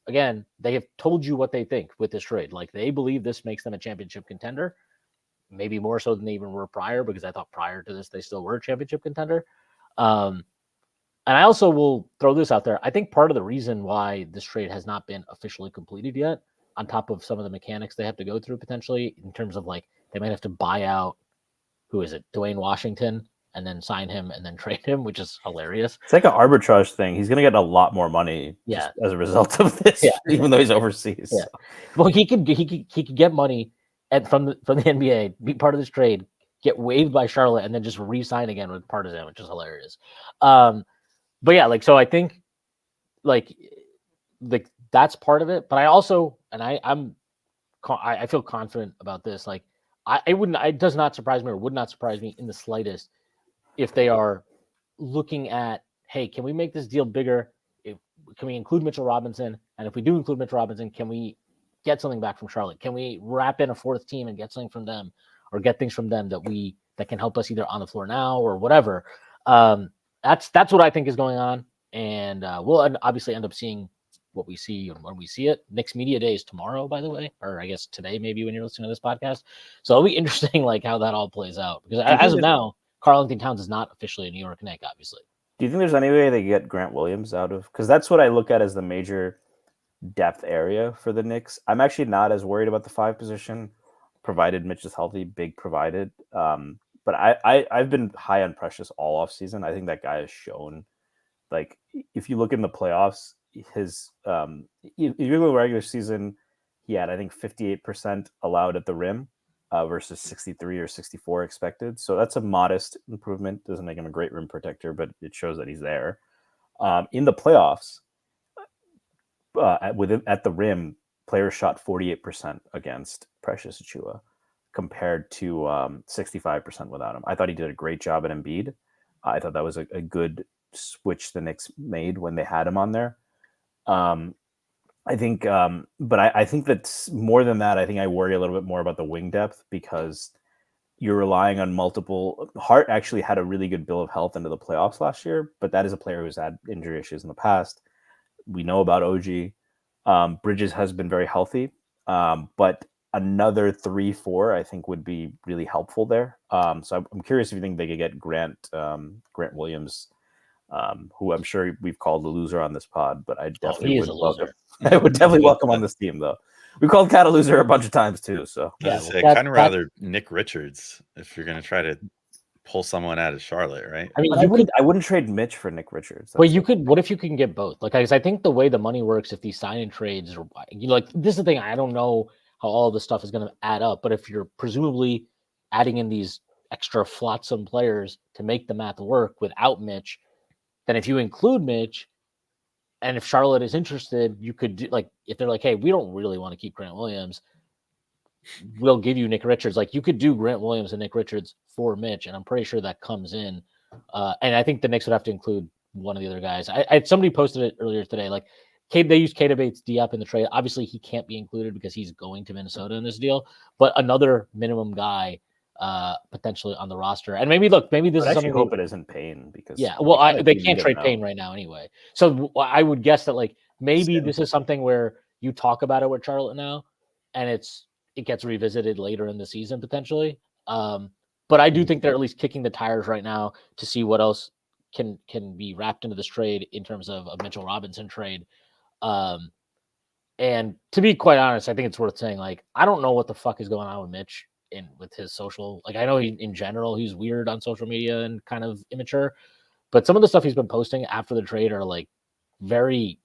again, they have told you what they think with this trade. Like they believe this makes them a championship contender. Maybe more so than they even were prior, because I thought prior to this they still were a championship contender. And I also will throw this out there. I think part of the reason why this trade has not been officially completed yet, on top of some of the mechanics they have to go through potentially, in terms of like they might have to buy out, who is it, Dwayne Washington, and then sign him and then trade him, which is hilarious. It's like an arbitrage thing. He's going to get a lot more money as a result of this, even though he's overseas. Yeah. Well, he could get money from the NBA, be part of this trade, get waived by Charlotte, and then just re-sign again with Partizan, which is hilarious. But yeah, like so, I think like that's part of it. But I also, and I feel confident about this. Like it does not surprise me or would not surprise me in the slightest if they are looking at, hey, can we make this deal bigger? Can we include Mitchell Robinson? And if we do include Mitchell Robinson, can we get something back from Charlotte? Can we wrap in a 4th team and get something from them, or get things from them that can help us either on the floor now or whatever? That's what I think is going on, and we'll obviously end up seeing what we see when we see it. Knicks Media Day is tomorrow, by the way, or I guess today maybe when you're listening to this podcast. So it'll be interesting, like how that all plays out, because as of now, Karl-Anthony Towns is not officially a New York Knick, obviously. Do you think there's any way they get Grant Williams out of? Because that's what I look at as the major depth area for the Knicks. I'm actually not as worried about the 5 position, provided Mitch is healthy, big provided. But I've been high on Precious all off season. I think that guy has shown, like, if you look in the playoffs, his if you look at regular season, he had, I think, 58% allowed at the rim versus 63 or 64 expected. So that's a modest improvement. Doesn't make him a great rim protector, but it shows that he's there. In the playoffs, at the rim, players shot 48% against Precious Achiuwa compared to 65% without him. I thought he did a great job at Embiid. I thought that was a good switch the Knicks made when they had him on there. I think, but I think that's more than that. I think I worry a little bit more about the wing depth, because you're relying on multiple. Hart actually had a really good bill of health into the playoffs last year, but that is a player who's had injury issues in the past. We know about OG. Bridges has been very healthy, but another 3-4, I think would be really helpful there. So I'm curious if you think they could get Grant Williams, who I'm sure we've called the loser on this pod, but I definitely he is would a welcome. loser. I would definitely welcome on this team, though. We called Cat a loser a bunch of times too. So Yeah, I kind of rather Nick Richards if you're going to try to pull someone out of Charlotte, right? I mean, but I wouldn't trade Mitch for Nick Richards. Well, you could. What if you can get both? Like, I think the way the money works, if these sign and trades, or like this is the thing. I don't know how all this stuff is going to add up, but if you're presumably adding in these extra flotsam players to make the math work without Mitch, then if you include Mitch, and if Charlotte is interested, you could do like if they're like, hey, we don't really want to keep Grant Williams, we'll give you Nick Richards. Like you could do Grant Williams and Nick Richards for Mitch, and I'm pretty sure that comes in. And I think the Knicks would have to include one of the other guys. Somebody posted it earlier today. Like they used Keita Bates-Diop in the trade. Obviously, he can't be included because he's going to Minnesota in this deal. But another minimum guy potentially on the roster. And maybe this is something. I hope it isn't Payne because they can't trade Payne right now anyway. So I would guess that like maybe this is something where you talk about it with Charlotte now, and it gets revisited later in the season potentially. But I do think they're at least kicking the tires right now to see what else can be wrapped into this trade in terms of a Mitchell Robinson trade. And to be quite honest, I think it's worth saying, like, I don't know what the fuck is going on with Mitch with his social. Like, I know in general he's weird on social media and kind of immature, but some of the stuff he's been posting after the trade are like very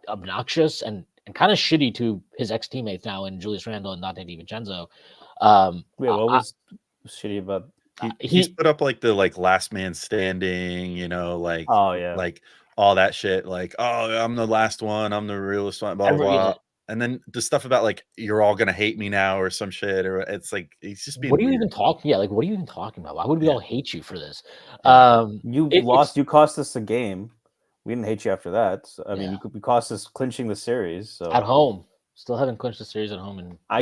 obnoxious and kind of shitty to his ex-teammates now in Julius Randle and Dante DiVincenzo. Wait, what was shitty about? He's put up like the last man standing, like like all that shit, like, oh, I'm the last one, I'm the realest one, blah blah blah. And then the stuff about like you're all gonna hate me now or some shit, or it's like he's just being. What are you even talking? Yeah, like what are you even talking about? Why would we all hate you for this? You lost. You cost us a game. We didn't hate you after that. So, I mean, we cost us clinching the series. So at home, still haven't clinched the series at home. And I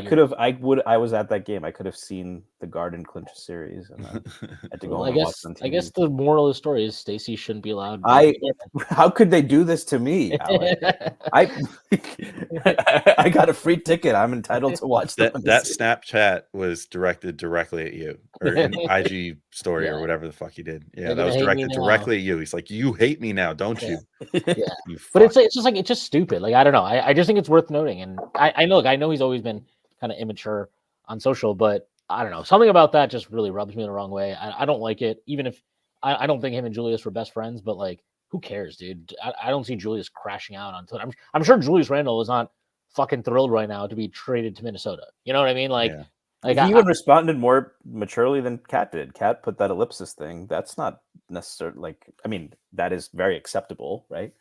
was at that game. I could have seen the Garden clinch a series, and I had to go home and watch on TV. I guess the moral of the story is Stacy shouldn't be allowed. How could they do this to me, Alex? I got a free ticket. I'm entitled to watch that Snapchat was directed directly at you, or an IG story or whatever the fuck he did. Yeah, that was directed directly at you. He's like, you hate me now, don't you? Yeah. But it's just like, it's just stupid. Like, I don't know. I just think it's worth noting. And I know he's always been kind of immature on social, but I don't know. Something about that just really rubs me the wrong way. I don't like it. Even if I don't think him and Julius were best friends, but like, who cares, dude? I don't see Julius crashing out on Twitter. I'm sure Julius Randle is not fucking thrilled right now to be traded to Minnesota. You know what I mean? Like, he even responded more maturely than Cat did. Cat put that ellipsis thing. That's not necessarily like, I mean, that is very acceptable, right?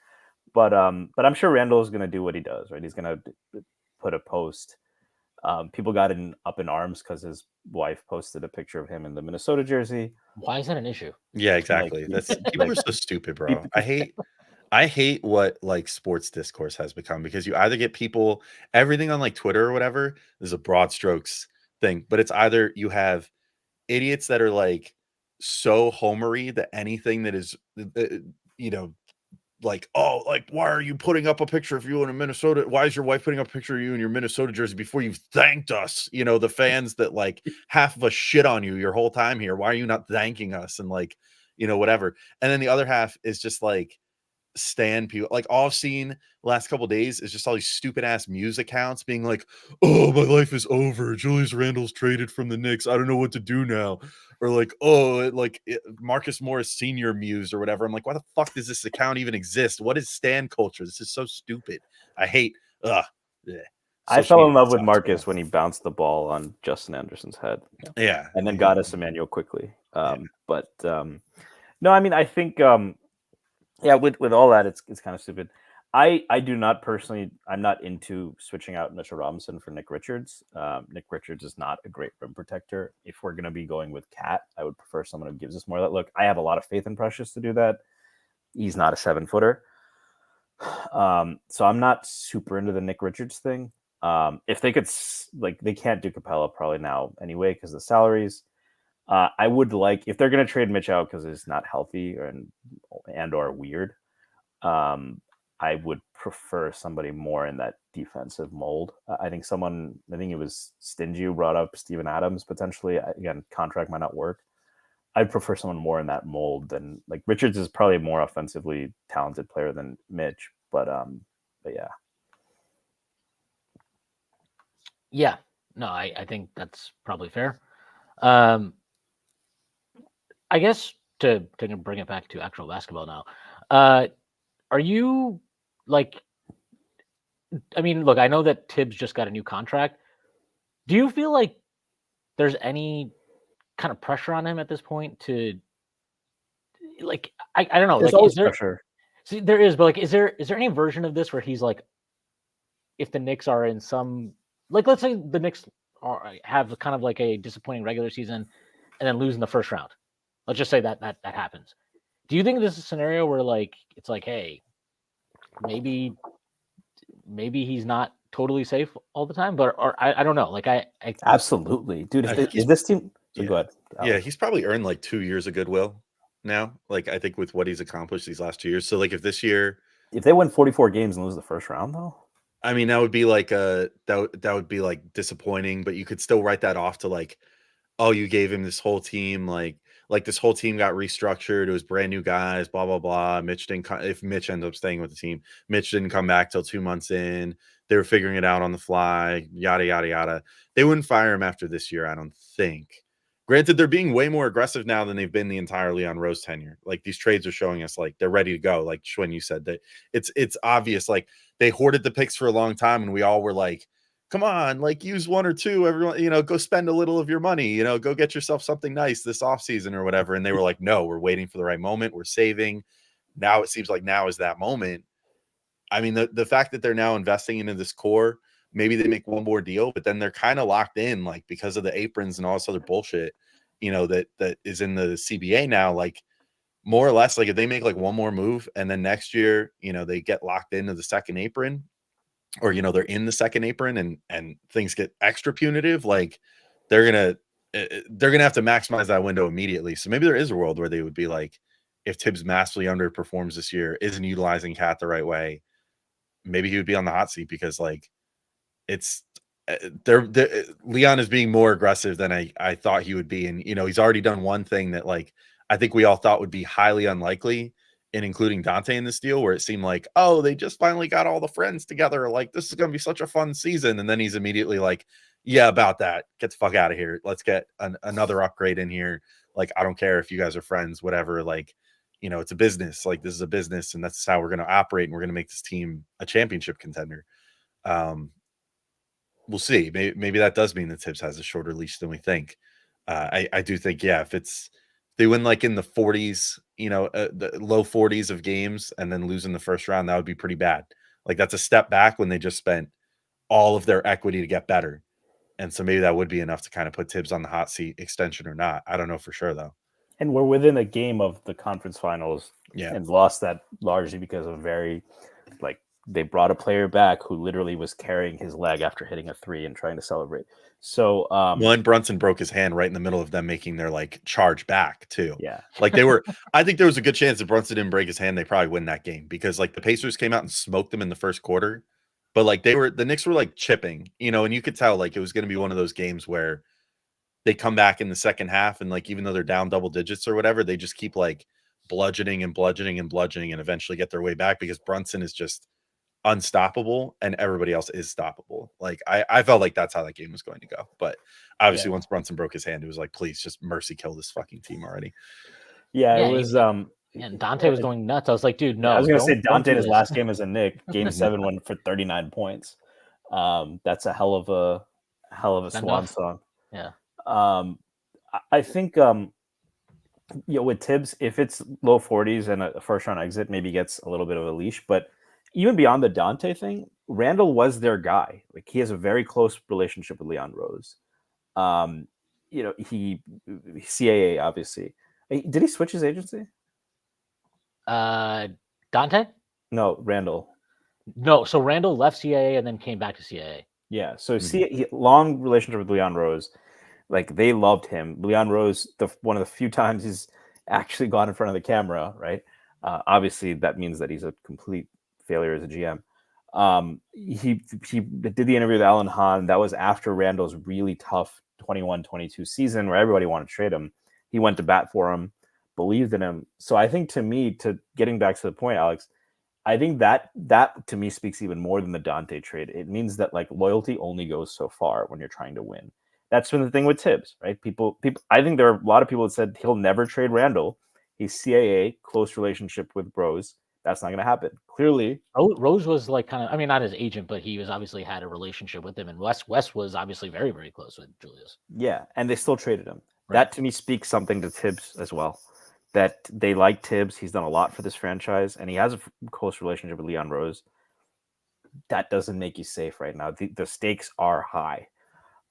But I'm sure Randall is going to do what he does, right? He's going to put a post. People got up in arms because his wife posted a picture of him in the Minnesota jersey. Why is that an issue? Yeah, exactly. That's people are so stupid, bro. I hate what like sports discourse has become, because you either get people, everything on like Twitter or whatever is a broad strokes thing, but it's either you have idiots that are like so homery that anything that is like, oh, like, why are you putting up a picture of you in a Minnesota? Why is your wife putting up a picture of you in your Minnesota jersey before you've thanked us? The fans that like half of us shit on you your whole time here. Why are you not thanking us? And like, whatever. And then the other half is just like stan people. Like, all I've seen the last couple of days is just all these stupid ass Muse accounts being like, oh, my life is over. Julius Randle's traded from the Knicks. I don't know what to do now. Or like, oh, Marcus Morris Senior Muse or whatever. I'm like, why the fuck does this account even exist? What is stan culture? This is so stupid. I hate. I fell in love with Marcus when he bounced the ball on Justin Anderson's head. Yeah, and then got us Emmanuel quickly. But no, I mean, I think with all that, it's kind of stupid. I do not personally. I'm not into switching out Mitchell Robinson for Nick Richards. Nick Richards is not a great rim protector. If we're going to be going with Cat, I would prefer someone who gives us more of that look. I have a lot of faith in Precious to do that. He's not a 7-footer. So I'm not super into the Nick Richards thing. If they could, they can't do Capella probably now anyway because of the salaries. I would like, if they're going to trade Mitch out because he's not healthy and or weird. I would prefer somebody more in that defensive mold. I think it was Stingy who brought up Steven Adams potentially. Again, contract might not work. I'd prefer someone more in that mold than like Richards is probably a more offensively talented player than Mitch, but yeah. Yeah, no, I think that's probably fair. I guess to bring it back to actual basketball now, are you like? I mean, look, I know that Tibbs just got a new contract. Do you feel like there's any kind of pressure on him at this point to like? I don't know. There's Like, always is there? pressure. See, there is, but like, is there any version of this where he's like, if the Knicks are in some like, let's say the Knicks have kind of like a disappointing regular season and then lose in the first round. Let's just say that happens. Do you think this is a scenario where like it's like, hey, maybe he's not totally safe all the time, but or I don't know. Like I Absolutely, dude. I think Is this team? So yeah. go ahead. Yeah, he's probably earned like 2 years of goodwill now. Like I think with what he's accomplished these last 2 years. So like if this year, If they win 44 games and lose the first round, though, I mean that would be like that would be like disappointing, but you could still write that off to like, oh, you gave him this whole team, like this whole team got restructured. It was brand new guys, blah blah blah. Mitch didn't. If Mitch ended up staying with the team, Mitch didn't come back till 2 months in. They were figuring it out on the fly. Yada yada yada. They wouldn't fire him after this year, I don't think. Granted, they're being way more aggressive now than they've been the entire Leon Rose tenure. Like these trades are showing us, like they're ready to go. Like Shwin, you said that it's obvious. Like they hoarded the picks for a long time, and we all were like, come on, like use one or two, everyone, go spend a little of your money, go get yourself something nice this offseason or whatever. And they were like, no, we're waiting for the right moment. We're saving. Now it seems like now is that moment. I mean, the fact that they're now investing into this core, maybe they make one more deal, but then they're kind of locked in, like because of the aprons and all this other bullshit, that is in the CBA now, like more or less, like if they make like one more move and then next year, they get locked into the second apron, or they're in the second apron and things get extra punitive, like they're gonna have to maximize that window immediately. So maybe there is a world where they would be like, if Tibbs massively underperforms this year, isn't utilizing Cat the right way, maybe he would be on the hot seat, because like it's Leon is being more aggressive than I thought he would be. And he's already done one thing that like I think we all thought would be highly unlikely, in including Dante in this deal, where it seemed like, oh, they just finally got all the friends together, like this is going to be such a fun season. And then he's immediately like, yeah, about that, get the fuck out of here, let's get another upgrade in here. Like, I don't care if you guys are friends, whatever. Like, it's a business. Like, this is a business, and that's how we're going to operate, and we're going to make this team a championship contender. We'll see. Maybe that does mean that Tibbs has a shorter leash than we think. I do think, yeah, if they win like in the 40s, the low 40s of games, and then lose in the first round, that would be pretty bad. Like that's a step back when they just spent all of their equity to get better. And so maybe that would be enough to kind of put Tibbs on the hot seat, extension or not. I don't know for sure though. and we're within a game of the conference finals, Yeah. and lost that largely because of they brought a player back who literally was carrying his leg after hitting a three and trying to celebrate. So, and Brunson broke his hand right in the middle of them making their like charge back too. Yeah. Like I think there was a good chance that Brunson didn't break his hand, they probably win that game, because like the Pacers came out and smoked them in the first quarter, but like the Knicks were like chipping, and you could tell like it was going to be one of those games where they come back in the second half, and like even though they're down double digits or whatever, they just keep like bludgeoning and eventually get their way back, because Brunson is just unstoppable and everybody else is stoppable. Like I felt like that's how that game was going to go. But obviously once Brunson broke his hand, it was like, please just mercy kill this fucking team already. Yeah, it was and Dante was going nuts. I was like, dude, no. I was gonna say Dante in his this. last game as a Knick, game 7 went for 39 points. That's a hell of a swan song. Yeah. I think with Tibbs, if it's low 40s and a first round exit, maybe gets a little bit of a leash. But even beyond the Dante thing, Randall was their guy. Like he has a very close relationship with Leon Rose. He CAA obviously. Did he switch his agency? Dante? No, Randall. No, so Randall left CAA and then came back to CAA. Yeah, so long relationship with Leon Rose. Like they loved him. Leon Rose, one of the few times he's actually gone in front of the camera, right? Obviously, that means that he's a complete failure as a GM. He did the interview with Alan Hahn. That was after Randall's really tough 21-22 season where everybody wanted to trade him. He went to bat for him, believed in him. So I think, to me, to getting back to the point, Alex, I think that to me speaks even more than the Dante trade. It means that like loyalty only goes so far when you're trying to win. That's been the thing with Tibbs, right? People. I think there are a lot of people that said he'll never trade Randall. He's CAA, close relationship with Bros. That's not going to happen. Clearly, Rose was like kind of, I mean, not his agent, but he was obviously had a relationship with him, and West was obviously very, very close with Julius. yeah, and they still traded him. Right. That to me speaks something to Tibbs as well. That they like Tibbs. He's done a lot for this franchise, and he has a close relationship with Leon Rose. That doesn't make you safe right now. The stakes are high.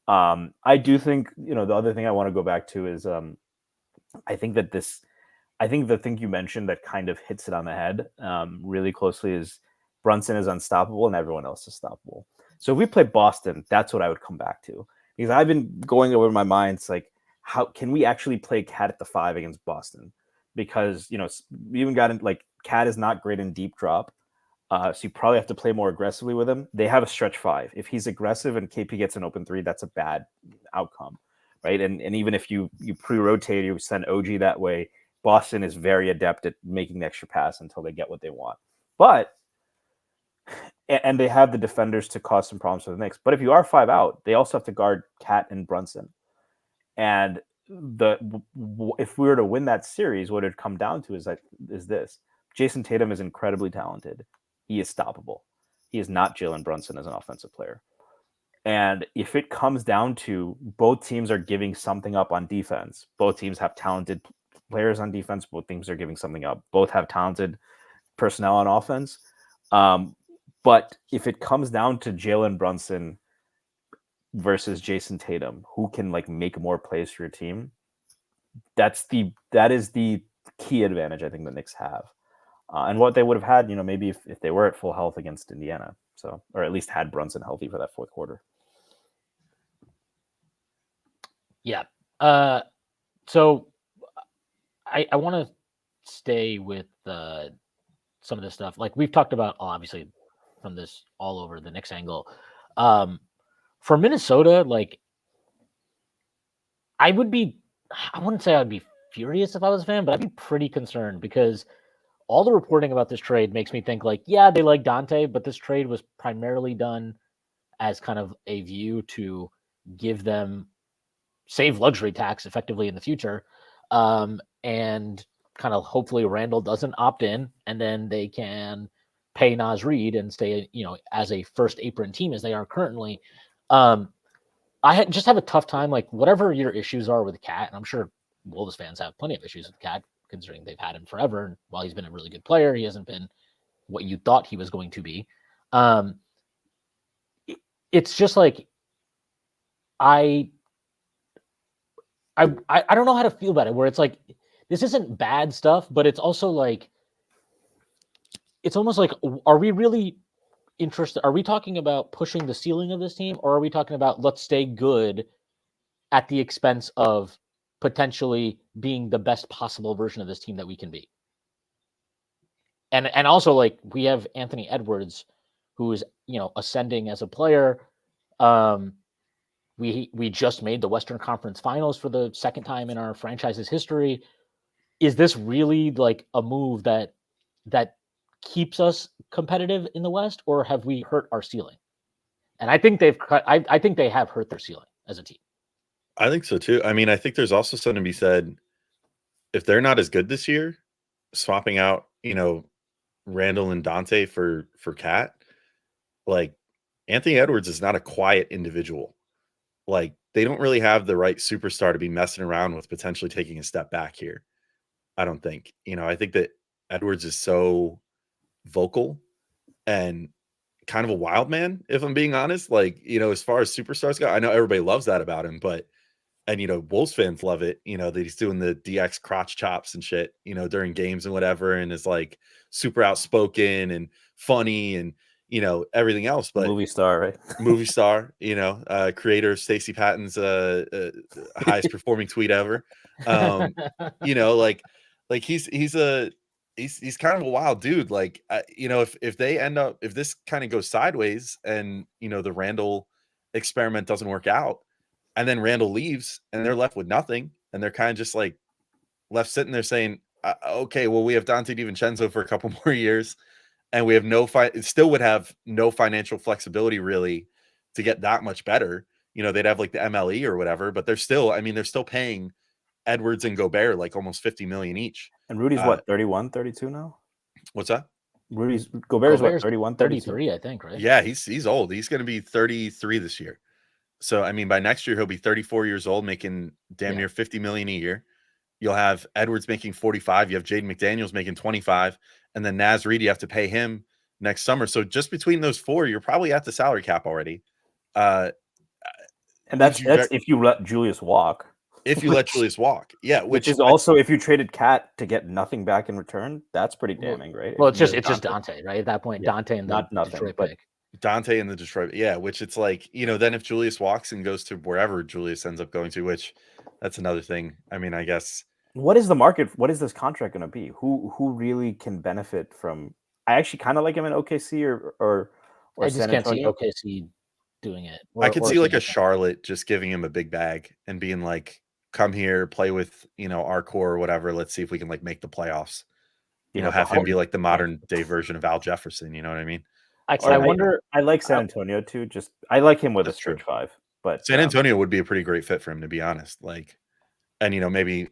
I do think, the other thing I want to go back to is I think the thing you mentioned that kind of hits it on the head really closely is Brunson is unstoppable and everyone else is stoppable. So if we play Boston, that's what I would come back to. Because I've been going over my mind, it's like, how can we actually play Cat at the 5 against Boston? Because, we even got in, like, Cat is not great in deep drop. So you probably have to play more aggressively with him. They have a stretch 5. If he's aggressive and KP gets an open 3, that's a bad outcome, right? And even if you pre-rotate, you send OG that way, Boston is very adept at making the extra pass until they get what they want. And they have the defenders to cause some problems for the Knicks. But if you are 5 out, they also have to guard Cat and Brunson. And if we were to win that series, what it'd come down to is this. Jason Tatum is incredibly talented. He is stoppable. He is not Jalen Brunson as an offensive player. And if it comes down to both teams are giving something up on defense, both teams have talented players on defense, both teams are giving something up, both have talented personnel on offense. But if it comes down to Jalen Brunson versus Jason Tatum, who can like make more plays for your team, that is the key advantage I think the Knicks have. And what they would have had, maybe if they were at full health against Indiana. So, or at least had Brunson healthy for that fourth quarter. Yeah. So I want to stay with some of this stuff. Like we've talked about, obviously, from this all over the Knicks angle. For Minnesota, like I wouldn't say I'd be furious if I was a fan, but I'd be pretty concerned because all the reporting about this trade makes me think like, yeah, they like Dante, but this trade was primarily done as kind of a view to give them save luxury tax effectively in the future. And kind of hopefully Randall doesn't opt in and then they can pay Naz Reid and stay, as a first apron team as they are currently. I just have a tough time, like whatever your issues are with Cat, and I'm sure Wolves fans have plenty of issues with Cat, considering they've had him forever. And while he's been a really good player, he hasn't been what you thought he was going to be. It's just like I don't know how to feel about it, where it's like this isn't bad stuff, but it's also like it's almost like, are we really interested? Are we talking about pushing the ceiling of this team, or are we talking about let's stay good at the expense of potentially being the best possible version of this team that we can be? And also, like, we have Anthony Edwards, who is ascending as a player. We just made the Western Conference Finals for the second time in our franchise's history. Is this really like a move that keeps us competitive in the West, or have we hurt our ceiling? And I think I think they have hurt their ceiling as a team. I think so too. I mean, I think there's also something to be said. If they're not as good this year, swapping out, Randall and Dante for Cat, like Anthony Edwards is not a quiet individual. Like they don't really have the right superstar to be messing around with potentially taking a step back here. I don't think, I think that Edwards is so vocal and kind of a wild man, if I'm being honest. Like, as far as superstars go, I know everybody loves that about him, and Wolves fans love it, that he's doing the DX crotch chops and shit, during games and whatever, and is like super outspoken and funny and everything else. But Movie star, right? Movie star, creator of Stacey Patton's highest performing tweet ever. Like he's a he's kind of a wild dude. Like, if they end up, if this kind of goes sideways and, the Randall experiment doesn't work out and then Randall leaves and they're left with nothing and they're kind of just like left sitting there saying, okay, well, we have Dante DiVincenzo for a couple more years and we have it still would have no financial flexibility really to get that much better. They'd have like the MLE or whatever, but they're still paying Edwards and Gobert like almost 50 million each. And Rudy's what, 31, 32 now? What's that? Gobert's what, 31, 32? 33, I think, right? Yeah, he's old. He's going to be 33 this year. So, I mean, by next year, he'll be 34 years old, making damn near 50 million a year. You'll have Edwards making 45. You have Jaden McDaniels making 25. And then Naz Reid, you have to pay him next summer. So just between those four, you're probably at the salary cap already. And that's if you let Julius walk. If you let Julius walk. Yeah. Which is also, if you traded Cat to get nothing back in return, that's pretty damning, right? Well, it's just Dante, right? At that point, Yeah, Dante and the Detroit pick. Dante and the Detroit. Yeah. Which it's like, then if Julius walks and goes to wherever Julius ends up going to, which that's another thing. I mean, I guess. What is the market? What is this contract going to be? Who really can benefit from? I actually kind of like him in OKC or I just can't see OKC doing it. I could see like a Charlotte just giving him a big bag and being like, come here, play with, our core or whatever. Let's see if we can like make the playoffs. Have him be like the modern day version of Al Jefferson. You know what I mean? I wonder. I like San Antonio too. Just I like him with a stretch five, but San Antonio would be a pretty great fit for him, to be honest. Like, and maybe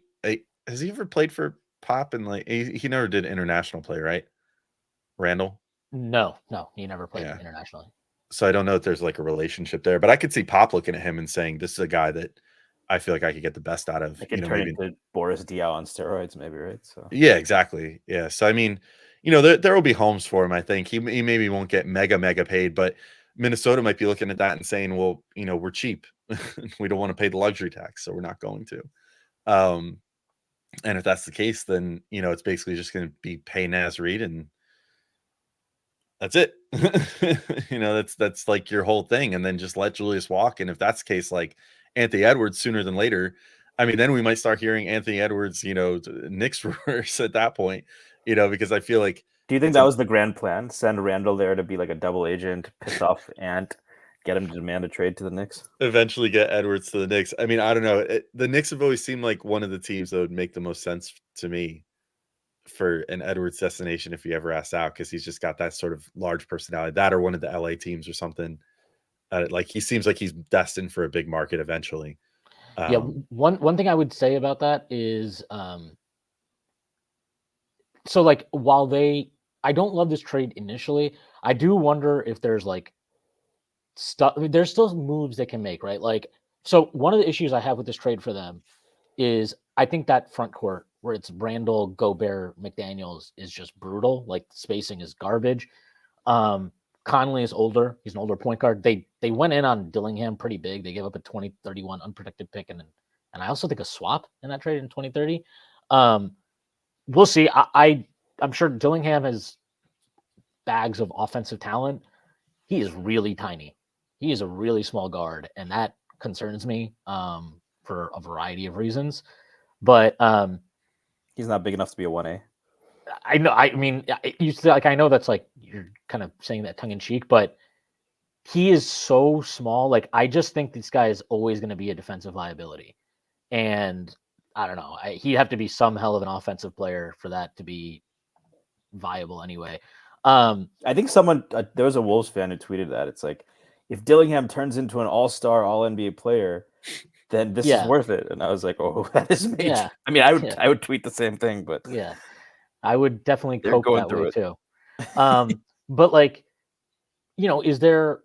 has he ever played for Pop? And like he never did international play, right? Randall? No, he never played internationally. So I don't know if there's like a relationship there, but I could see Pop looking at him and saying, "This is a guy that I feel like I could get the best out of." Turn into Boris Diaw on steroids, maybe, right? So yeah, exactly. Yeah. So I mean, there will be homes for him. I think he maybe won't get mega paid, but Minnesota might be looking at that and saying, "Well, we're cheap. We don't want to pay the luxury tax, so we're not going to." And if that's the case, then it's basically just going to be pay Naz Reid and that's it. That's like your whole thing, and then just let Julius walk. And if that's the case, like Anthony Edwards sooner than later, I mean, then we might start hearing Anthony Edwards, Knicks rumors at that point, because I feel like. Do you think that was the grand plan? Send Randall there to be like a double agent, piss off Ant, get him to demand a trade to the Knicks? Eventually get Edwards to the Knicks. I mean, I don't know. The Knicks have always seemed like one of the teams that would make the most sense to me for an Edwards destination if he ever asks out, because he's just got that sort of large personality. That or one of the LA teams or something. Like he seems like he's destined for a big market eventually. One thing I would say about that is, so like while I don't love this trade initially, I do wonder if there's like stuff. I mean, there's still moves they can make, right? Like, so one of the issues I have with this trade for them is I think that front court where it's Randall, Gobert, McDaniels is just brutal. Like spacing is garbage. Conley is older. He's an older point guard. They went in on Dillingham pretty big. They gave up a 2031 unprotected pick and I also think a swap in that trade in 2030. We'll see. I'm sure Dillingham has bags of offensive talent. He is really tiny. He is a really small guard, and that concerns me for a variety of reasons. But he's not big enough to be a 1A. I know. I mean, I know that's like you're kind of saying that tongue in cheek, but he is so small. Like, I just think this guy is always going to be a defensive liability, and I don't know. He'd have to be some hell of an offensive player for that to be viable anyway. I think there was a Wolves fan who tweeted that. It's like, if Dillingham turns into an all-star, all-NBA player, then this is worth it. And I was like, oh, that is major. Yeah. I mean, I would tweet the same thing, but yeah, I would definitely cope that way too. But like, is there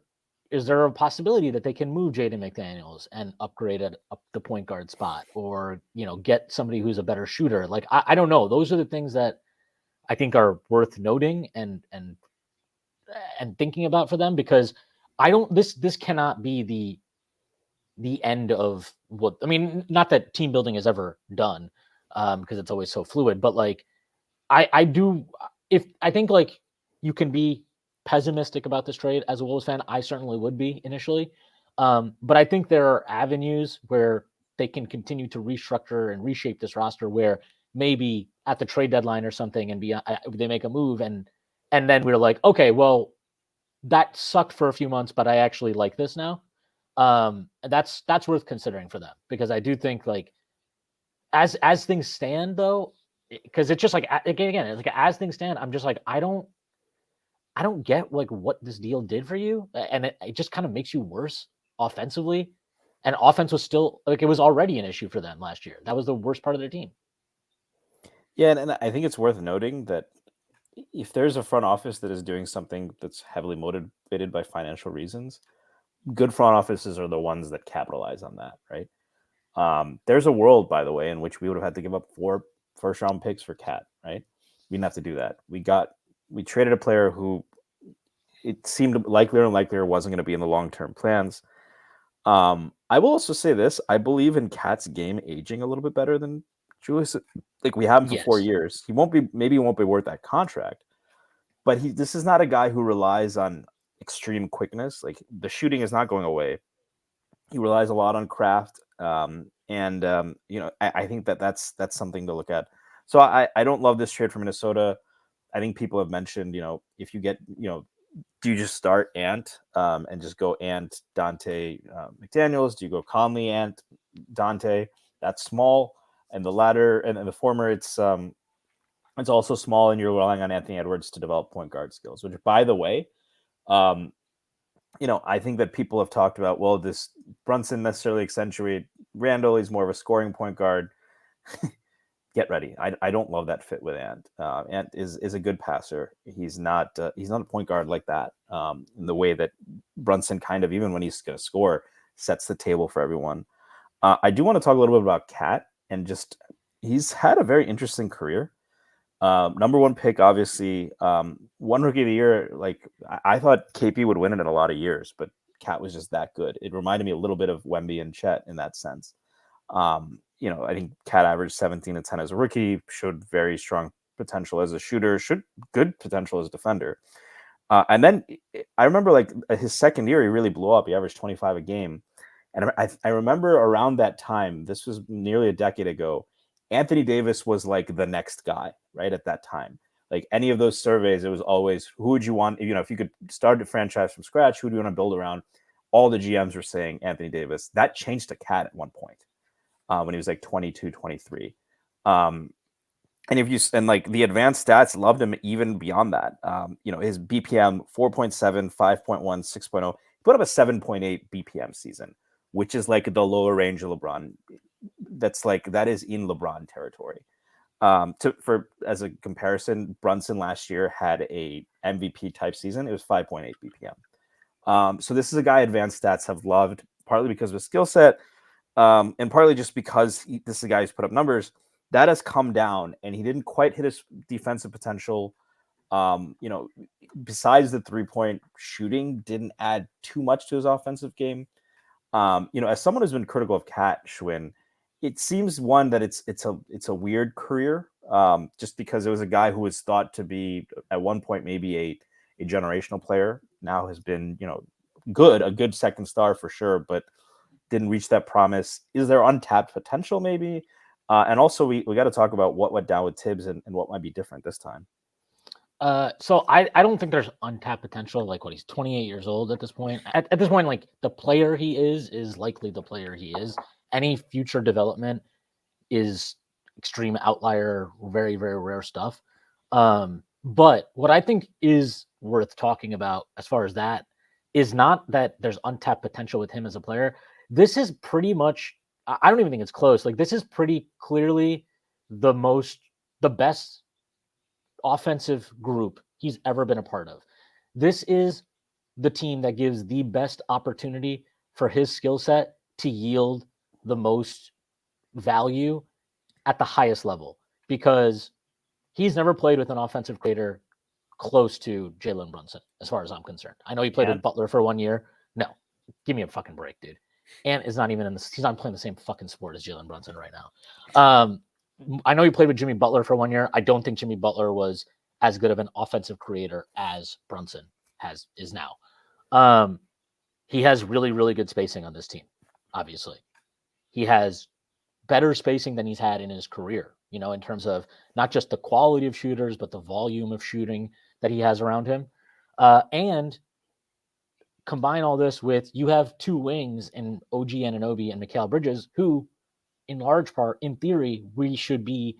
a possibility that they can move Jaden McDaniels and upgrade it up the point guard spot, or get somebody who's a better shooter? Like, I don't know. Those are the things that I think are worth noting and thinking about for them, because this cannot be the end of what, I mean, not that team building is ever done, because it's always so fluid, but like, I think like you can be pessimistic about this trade as a Wolves fan. I certainly would be initially. But I think there are avenues where they can continue to restructure and reshape this roster where maybe at the trade deadline or something, and they make a move, and then we're like, okay, well, that sucked for a few months, but I actually like this now. That's worth considering for them, because I do think, like, as things stand though, because it's just like, again, it's like, as things stand, I'm just like, I don't get like what this deal did for you, and it just kind of makes you worse offensively. And offense was still, like, it was already an issue for them last year. That was the worst part of their team. Yeah, and I think it's worth noting that if there's a front office that is doing something that's heavily motivated by financial reasons, good front offices are the ones that capitalize on that, right? There's a world, by the way, in which we would have had to give up 4 first-round picks for Cat, right? We didn't have to do that. We traded a player who it seemed likelier and likelier wasn't going to be in the long-term plans. I will also say this: I believe in Cat's game aging a little bit better than Julius. Like, we have him for 4 Yes. years. He won't be worth that contract, but this is not a guy who relies on extreme quickness. Like, the shooting is not going away. He relies a lot on craft. I think that's something to look at. So I don't love this trade for Minnesota. I think people have mentioned, if you get, do you just start Ant and just go Ant, Dante, McDaniels? Do you go Conley, Ant, Dante? That's small. And the latter and the former, it's also small, and you're relying on Anthony Edwards to develop point guard skills, which, by the way, I think that people have talked about, well, this Brunson necessarily accentuate Randall. He's more of a scoring point guard. Get ready. I don't love that fit with Ant. Ant is a good passer. He's not a point guard like that. In the way that Brunson kind of, even when he's going to score, sets the table for everyone. I do want to talk a little bit about Cat, and just, he's had a very interesting career. Number 1 pick, obviously. One rookie of the year. Like, I thought KP would win it in a lot of years, but Cat was just that good. It reminded me a little bit of Wemby and Chet in that sense. I think Cat averaged 17 and 10 as a rookie, showed very strong potential as a shooter, good potential as a defender. And then I remember, like, his second year, he really blew up. He averaged 25 a game. And I remember around that time, this was nearly a decade ago, Anthony Davis was like the next guy, right, at that time. Like, any of those surveys, it was always, who would you want, if you could start a franchise from scratch, who do you want to build around? All the GMs were saying Anthony Davis. That changed to Cat at one point when he was like 22, 23. And like, the advanced stats loved him even beyond that. His BPM 4.7, 5.1, 6.0. He put up a 7.8 BPM season, which is like the lower range of LeBron. That is in LeBron territory. As a comparison, Brunson last year had a MVP type season. It was 5.8 BPM. So this is a guy advanced stats have loved, partly because of his skill set, and partly just because this is a guy who's put up numbers. That has come down, and he didn't quite hit his defensive potential. Besides the 3-point shooting, didn't add too much to his offensive game. As someone who's been critical of Cat, Shwin, it seems, one, that it's a weird career, just because it was a guy who was thought to be at one point maybe a generational player. Now has been, a good second star for sure, but didn't reach that promise. Is there untapped potential maybe? And also, we got to talk about what went down with Tibbs and what might be different this time. So I don't think there's untapped potential. Like, he's 28 years old at this point. At this point, like, the player he is likely the player he is. Any future development is extreme outlier, very, very rare stuff. But what I think is worth talking about as far as that is not that there's untapped potential with him as a player. This is pretty much, I don't even think it's close. Like, this is pretty clearly the best offensive group he's ever been a part of. This is the team that gives the best opportunity for his skill set to yield the most value at the highest level, because he's never played with an offensive creator close to Jalen Brunson, as far as I'm concerned. I know he played with Butler for 1 year. No, give me a fucking break, dude. Ant is not even he's not playing the same fucking sport as Jalen Brunson right now. I know he played with Jimmy Butler for 1 year. I don't think Jimmy Butler was as good of an offensive creator as Brunson is now. He has really, really good spacing on this team, obviously. He has better spacing than he's had in his career, you know, in terms of not just the quality of shooters, but the volume of shooting that he has around him. And combine all this with, you have two wings in OG Anunoby and Mikal Bridges, who in large part, in theory, we should be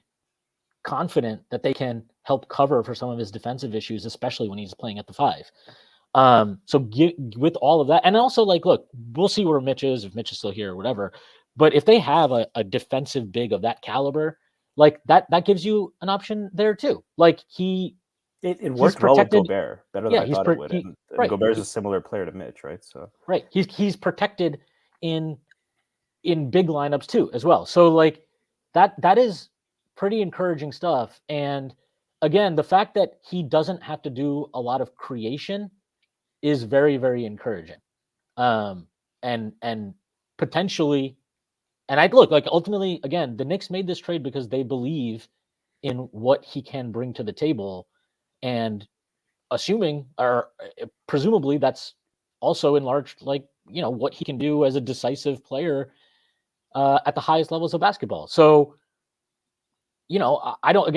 confident that they can help cover for some of his defensive issues, especially when he's playing at the 5. So with all of that, and also like, look, we'll see where Mitch is, if Mitch is still here or whatever. But if they have a defensive big of that caliber, like that gives you an option there too. Like it worked well with Gobert, better than I he's thought it would. And right. Gobert is a similar player to Mitch, right? So right, he's protected in big lineups too, as well. So like that is pretty encouraging stuff. And again, the fact that he doesn't have to do a lot of creation is very, very encouraging. And potentially, and I'd look like, ultimately, again, the Knicks made this trade because they believe in what he can bring to the table, and assuming, or presumably, that's also in large, like, you know, what he can do as a decisive player at the highest levels of basketball. So, you know, I don't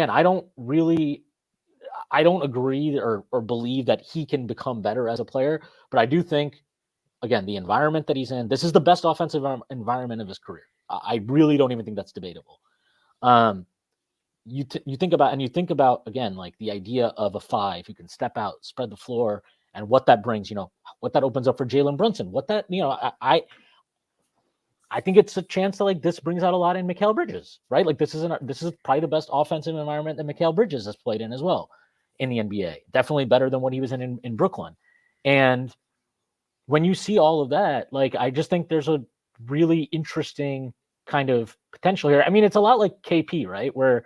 agree or believe that he can become better as a player, but I do think, again, the environment that he's in, this is the best offensive environment of his career. I really don't even think that's debatable. You think about again, like the idea of a 5 who can step out, spread the floor, and what that brings, you know, what that opens up for Jalen Brunson, what that, you know, I think it's a chance that, like, this brings out a lot in Mikal Bridges, right? Like this is probably the best offensive environment that Mikal Bridges has played in as well in the NBA. Definitely better than what he was in Brooklyn. And when you see all of that, like, I just think there's a really interesting kind of potential here. I mean, it's a lot like KP, right? Where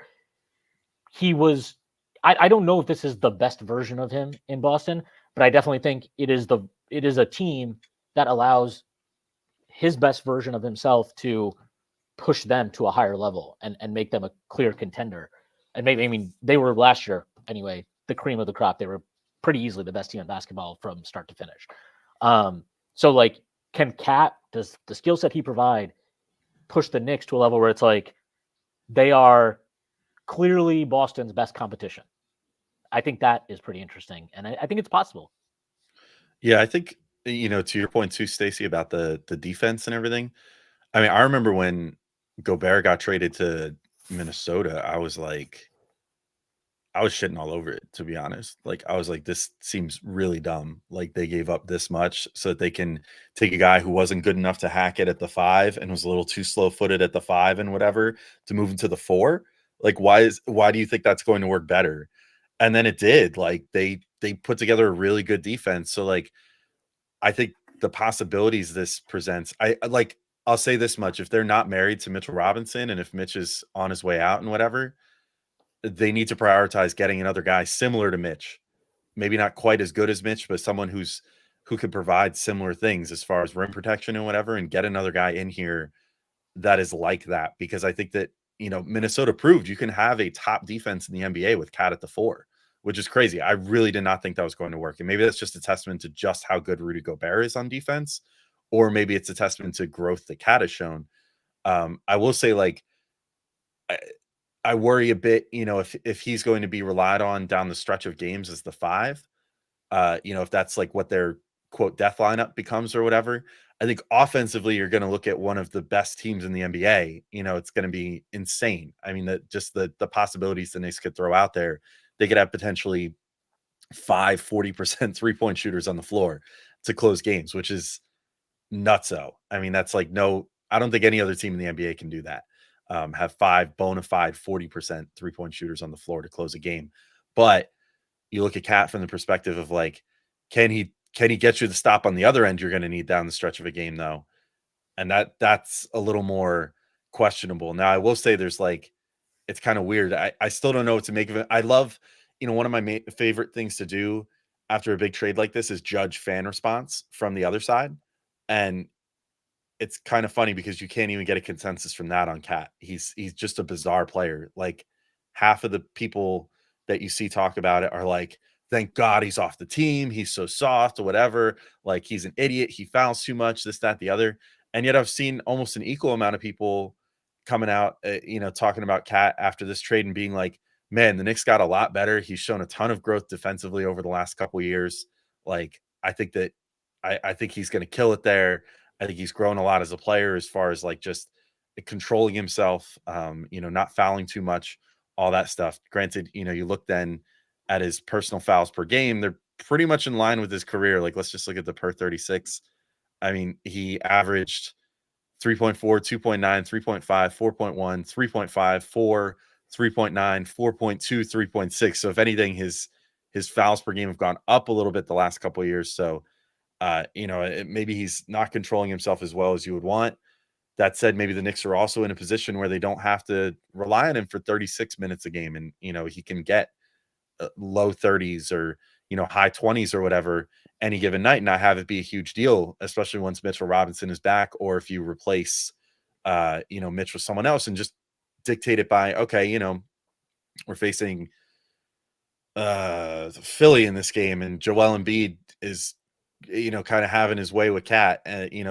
he was, I don't know if this is the best version of him in Boston, but I definitely think it is a team that allows his best version of himself to push them to a higher level and make them a clear contender. And maybe, I mean, they were last year anyway, the cream of the crop. They were pretty easily the best team in basketball from start to finish. So like, can Cat, does the skill set he provide push the Knicks to a level where it's like they are clearly Boston's best competition? I think that is pretty interesting, and I think it's possible. Yeah, I think, you know, to your point too, Stacy, about the defense and everything. I mean, I remember when Gobert got traded to Minnesota, I was shitting all over it, to be honest. Like, I was like, this seems really dumb. Like, they gave up this much so that they can take a guy who wasn't good enough to hack it at the 5 and was a little too slow footed at the 5 and whatever, to move into the 4. Like, why do you think that's going to work better? And then it did. Like, they put together a really good defense. So like, I think the possibilities this presents, I'll say this much: if they're not married to Mitchell Robinson, and if Mitch is on his way out and whatever, they need to prioritize getting another guy similar to Mitch. Maybe not quite as good as Mitch, but someone who can provide similar things as far as rim protection and whatever, and get another guy in here that is like that. Because I think that, you know, Minnesota proved you can have a top defense in the NBA with Cat at the 4, which is crazy. I really did not think that was going to work. And maybe that's just a testament to just how good Rudy Gobert is on defense, or maybe it's a testament to growth that Cat has shown. I will say, like, I worry a bit, you know, if he's going to be relied on down the stretch of games as the 5, you know, if that's like what their quote death lineup becomes or whatever. I think offensively, you're going to look at one of the best teams in the NBA. You know, it's going to be insane. I mean, the possibilities the Knicks could throw out there. They could have potentially 40% 3-point shooters on the floor to close games, which is nutso. I mean, that's like, no, I don't think any other team in the NBA can do that. Have 5 bona fide 40% 3-point shooters on the floor to close a game. But you look at Cat from the perspective of like, can he get you the stop on the other end you're going to need down the stretch of a game, though? And that's a little more questionable. Now, I will say there's like, it's kind of weird. I still don't know what to make of it. I love, you know, one of my favorite things to do after a big trade like this is judge fan response from the other side. And it's kind of funny because you can't even get a consensus from that on Cat. He's just a bizarre player. Like, half of the people that you see talk about it are like, thank God he's off the team. He's so soft or whatever. Like, he's an idiot. He fouls too much, this, that, the other. And yet I've seen almost an equal amount of people coming out, talking about Cat after this trade and being like, man, the Knicks got a lot better. He's shown a ton of growth defensively over the last couple of years. Like, I think that I think he's going to kill it there. I think he's grown a lot as a player as far as like just controlling himself, not fouling too much, all that stuff. Granted, you look then at his personal fouls per game, they're pretty much in line with his career. Like, let's just look at the per 36. I mean, he averaged 3.4, 2.9, 3.5, 4.1, 3.5, 4, 3.9, 4.2, 3.6. So if anything, his fouls per game have gone up a little bit the last couple of years. So maybe he's not controlling himself as well as you would want. That said, maybe the Knicks are also in a position where they don't have to rely on him for 36 minutes a game, and he can get low 30s or high 20s or whatever any given night and not have it be a huge deal, especially once Mitchell Robinson is back, or if you replace Mitch with someone else and just dictate it by, okay, we're facing Philly in this game and Joel Embiid is kind of having his way with Cat,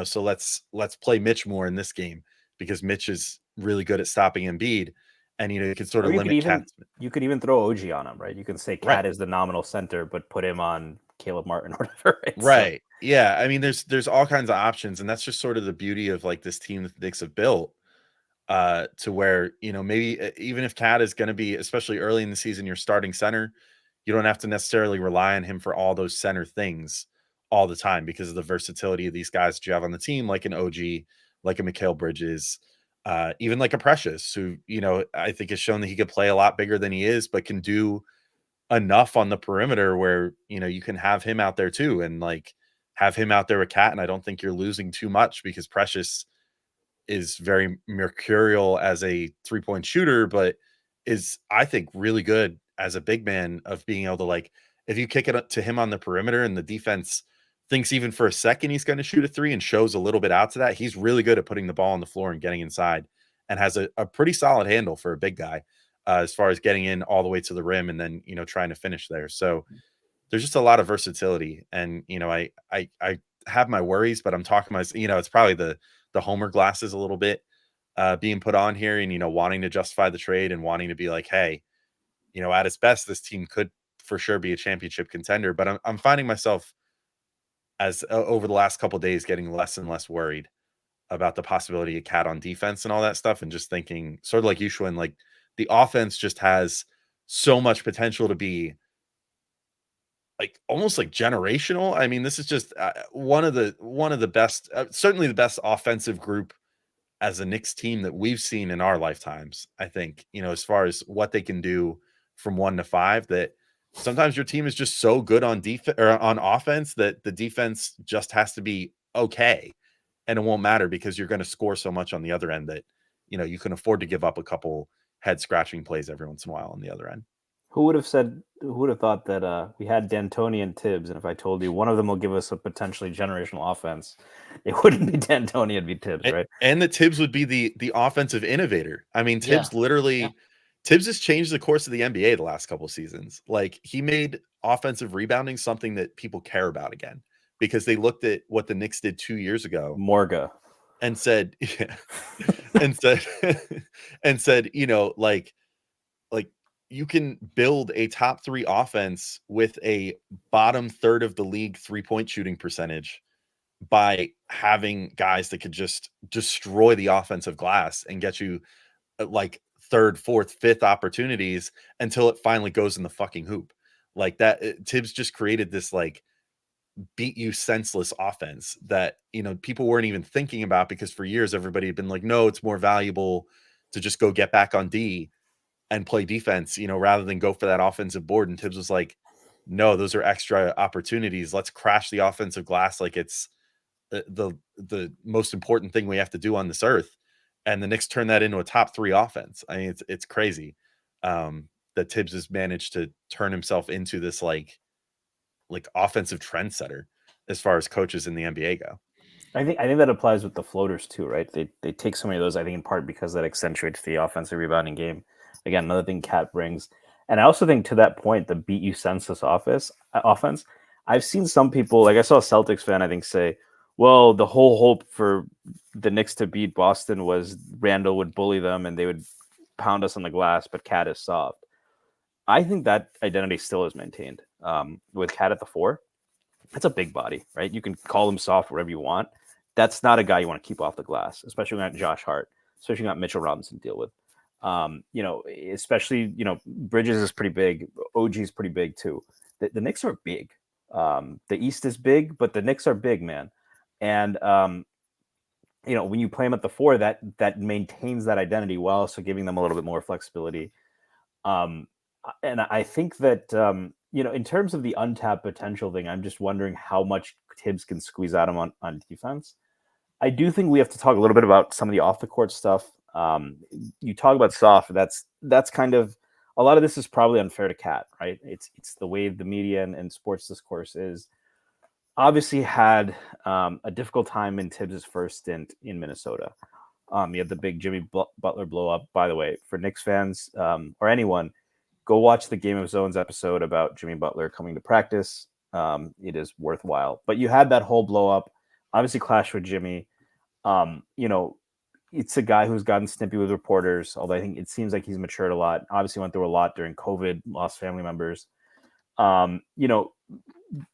so let's play Mitch more in this game because Mitch is really good at stopping Embiid. And you can sort of limit Cat. You could even throw OG on him, right? You can say Cat is the nominal center, but put him on Caleb Martin or whatever. Right. So, yeah. I mean, there's all kinds of options, and that's just sort of the beauty of like this team that the Knicks have built, to where maybe even if Cat is going to be, especially early in the season, your starting center, you don't have to necessarily rely on him for all those center things all the time because of the versatility of these guys that you have on the team, like an OG, like a Mikal Bridges. Even like a Precious, who I think has shown that he could play a lot bigger than he is, but can do enough on the perimeter where you can have him out there too, and like have him out there with Cat. And I don't think you're losing too much because Precious is very mercurial as a 3-point shooter, but is I think really good as a big man of being able to, like, if you kick it up to him on the perimeter and the defense thinks even for a second he's going to shoot a 3 and shows a little bit out to that, he's really good at putting the ball on the floor and getting inside, and has a pretty solid handle for a big guy, as far as getting in all the way to the rim and then trying to finish there. So there's just a lot of versatility, and I have my worries, but I'm talking my it's probably the homer glasses a little bit being put on here, and wanting to justify the trade and wanting to be like, hey, at its best this team could for sure be a championship contender. But I'm finding myself as over the last couple of days getting less and less worried about the possibility of Cat on defense and all that stuff, and just thinking sort of like you, Shwin, like the offense just has so much potential to be like almost like generational. I mean, this is just one of the best, certainly the best offensive group as a Knicks team that we've seen in our lifetimes. I think, as far as what they can do from 1 to 5, that sometimes your team is just so good on defense or on offense that the defense just has to be okay, and it won't matter because you're going to score so much on the other end that you can afford to give up a couple head scratching plays every once in a while on the other end. Who would have thought that we had D'Antoni and Tibbs, and if I told you one of them will give us a potentially generational offense, it wouldn't be D'Antoni, it'd be Tibbs, right? And the Tibbs would be the offensive innovator. I mean, Tibbs Tibbs has changed the course of the NBA the last couple of seasons. Like, he made offensive rebounding something that people care about again, because they looked at what the Knicks did 2 years ago, Morga, and said, and said, like you can build a top 3 offense with a bottom third of the league 3-point shooting percentage by having guys that could just destroy the offensive glass and get you like 3rd, 4th, 5th opportunities until it finally goes in the fucking hoop. Like that, Tibbs just created this like beat you senseless offense that people weren't even thinking about, because for years everybody had been like, no, it's more valuable to just go get back on D and play defense, rather than go for that offensive board. And Tibbs was like, no, those are extra opportunities. Let's crash the offensive glass like it's the most important thing we have to do on this earth. And the Knicks turned that into a top 3 offense. I mean, it's crazy that Tibbs has managed to turn himself into this like offensive trendsetter as far as coaches in the NBA go. I think that applies with the floaters too, right? They take so many of those, I think, in part because that accentuates the offensive rebounding game. Again, another thing Cat brings. And I also think, to that point, the beat you senseless offense, I've seen some people, like I saw a Celtics fan, I think, say, well, the whole hope for the Knicks to beat Boston was Randall would bully them and they would pound us on the glass, but Cat is soft. I think that identity still is maintained with Cat at the 4. That's a big body, right? You can call him soft whatever you want. That's not a guy you want to keep off the glass, especially when you got Josh Hart, especially when you got Mitchell Robinson to deal with. Especially, Bridges is pretty big. OG is pretty big too. The Knicks are big. The East is big, but the Knicks are big, man. And, when you play them at the 4, that maintains that identity while also giving them a little bit more flexibility. And I think that, in terms of the untapped potential thing, I'm just wondering how much Tibbs can squeeze out him on defense. I do think we have to talk a little bit about some of the off the court stuff. You talk about soft. That's kind of a lot of this is probably unfair to Cat, right? It's the way the media and sports discourse is. Obviously, had a difficult time in Tibbs' first stint in Minnesota. You had the big Jimmy Butler blow up. By the way, for Knicks fans or anyone, go watch the Game of Zones episode about Jimmy Butler coming to practice. It is worthwhile. But you had that whole blow up. Obviously, clash with Jimmy. It's a guy who's gotten snippy with reporters, although I think it seems like he's matured a lot. Obviously went through a lot during COVID, lost family members.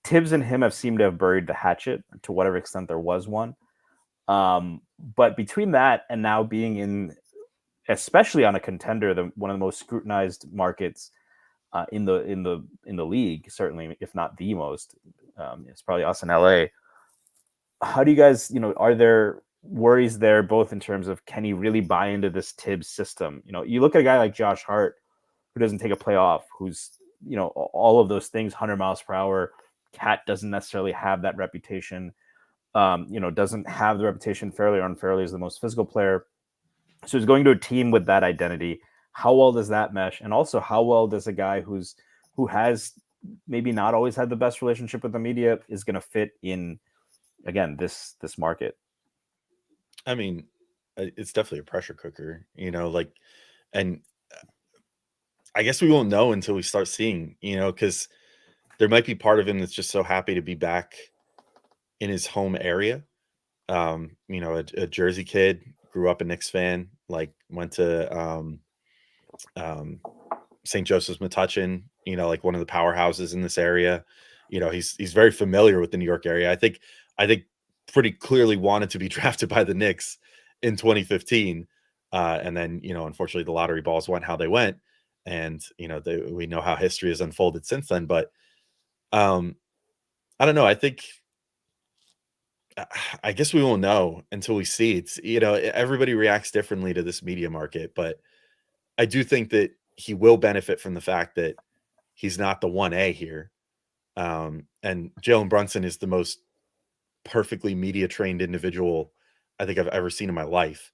Tibbs and him have seemed to have buried the hatchet to whatever extent there was one. But between that and now being in, especially on a contender, one of the most scrutinized markets in the league, certainly, if not the most, it's probably us in LA. How do you guys, are there worries there, both in terms of can he really buy into this Tibbs system? You look at a guy like Josh Hart, who doesn't take a play off, who's, all of those things, 100 miles per hour. Cat doesn't necessarily have that reputation, doesn't have the reputation fairly or unfairly as the most physical player. So he's going to a team with that identity. How well does that mesh? And also, how well does a guy who has maybe not always had the best relationship with the media is going to fit in, again, this market? I mean, it's definitely a pressure cooker, and I guess we won't know until we start seeing, because there might be part of him that's just so happy to be back in his home area. A Jersey kid, grew up a Knicks fan, went to St. Joseph's Metuchen, like one of the powerhouses in this area. He's very familiar with the New York area. I think pretty clearly wanted to be drafted by the Knicks in 2015. And then, unfortunately the lottery balls went how they went. And, we know how history has unfolded since then. But I don't know. I guess we won't know until we see. It's, everybody reacts differently to this media market, but I do think that he will benefit from the fact that he's not the 1A here. And Jalen Brunson is the most perfectly media trained individual I think I've ever seen in my life.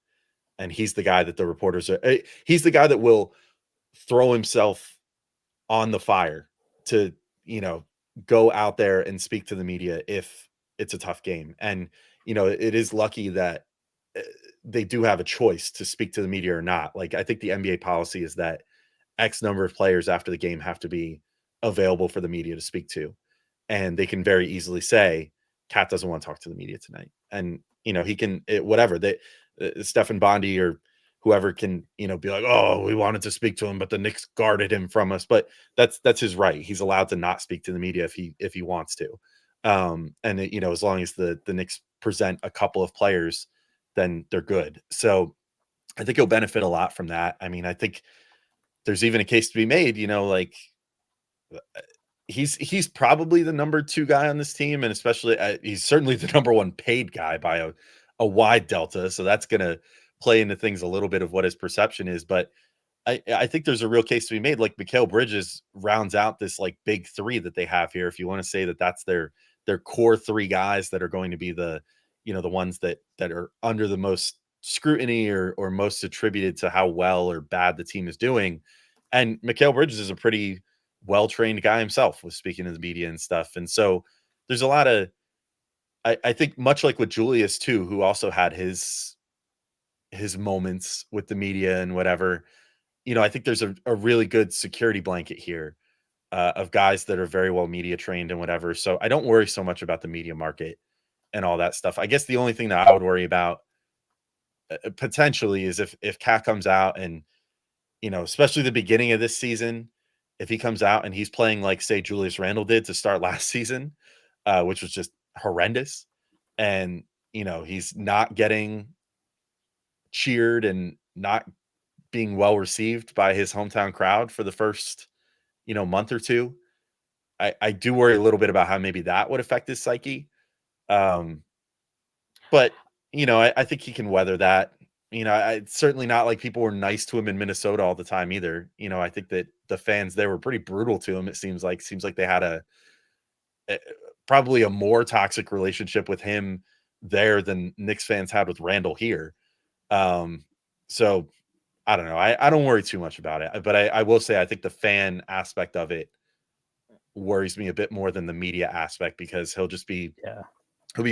And he's the guy that the reporters he's the guy that will throw himself on the fire to, go out there and speak to the media if it's a tough game. And, it is lucky that they do have a choice to speak to the media or not. Like, I think the NBA policy is that X number of players after the game have to be available for the media to speak to. And they can very easily say, Cat doesn't want to talk to the media tonight. And, he can, whatever, Stephen Bondi or whoever can, be like, oh, we wanted to speak to him, but the Knicks guarded him from us. But that's his right. He's allowed to not speak to the media if he wants to. And as long as the Knicks present a couple of players, then they're good. So I think he'll benefit a lot from that. I mean, I think there's even a case to be made, he's probably the number 2 guy on this team. And especially he's certainly the number 1 paid guy by a wide delta. So that's going to play into things a little bit of what his perception is. But I think there's a real case to be made. Like, Mikal Bridges rounds out this big 3 that they have here. If you want to say that that's their core 3 guys that are going to be the ones that are under the most scrutiny or most attributed to how well or bad the team is doing. And Mikal Bridges is a pretty well-trained guy himself with speaking to the media and stuff. And so there's a lot of, I think much like with Julius too, who also had his moments with the media and whatever, I think there's a really good security blanket here of guys that are very well media trained and whatever. So I don't worry so much about the media market and all that stuff. I guess the only thing that I would worry about potentially is if Cat comes out and, especially the beginning of this season, if he comes out and he's playing like, say, Julius Randle did to start last season, which was just horrendous, and he's not getting cheered and not being well received by his hometown crowd for the first month or two, I do worry a little bit about how maybe that would affect his psyche. But I think he can weather that. It's certainly not like people were nice to him in Minnesota all the time either. I think that the fans there were pretty brutal to him. It seems like they had probably a more toxic relationship with him there than Knicks fans had with Randall here. So I don't know. I don't worry too much about it, but I will say I think the fan aspect of it worries me a bit more than the media aspect, because he'll be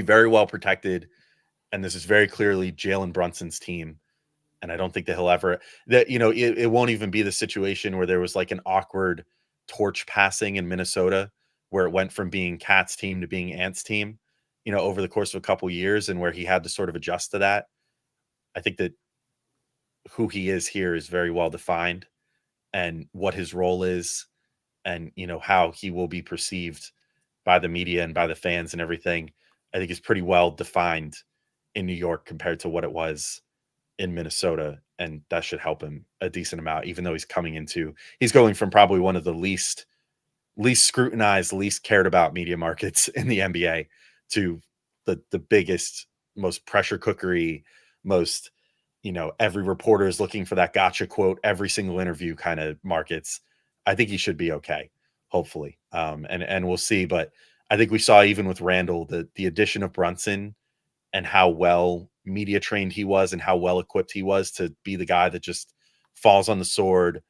very well protected, and this is very clearly Jalen Brunson's team. And I don't think that he'll ever it won't even be the situation where there was like an awkward torch passing in Minnesota where it went from being Cat's team to being Ant's team, over the course of a couple years, and where he had to sort of adjust to that. I think that who he is here is very well defined, and what his role is, and how he will be perceived by the media and by the fans and everything, I think is pretty well defined in New York compared to what it was in Minnesota. And that should help him a decent amount, even though he's going from probably one of the least scrutinized, least cared about media markets in the NBA to the biggest, most pressure cookery, most, every reporter is looking for that gotcha quote every single interview kind of markets. I think he should be okay, hopefully. And we'll see. But I think we saw, even with Randall, the addition of Brunson and how well media trained he was and how well equipped he was to be the guy that just falls on the sword,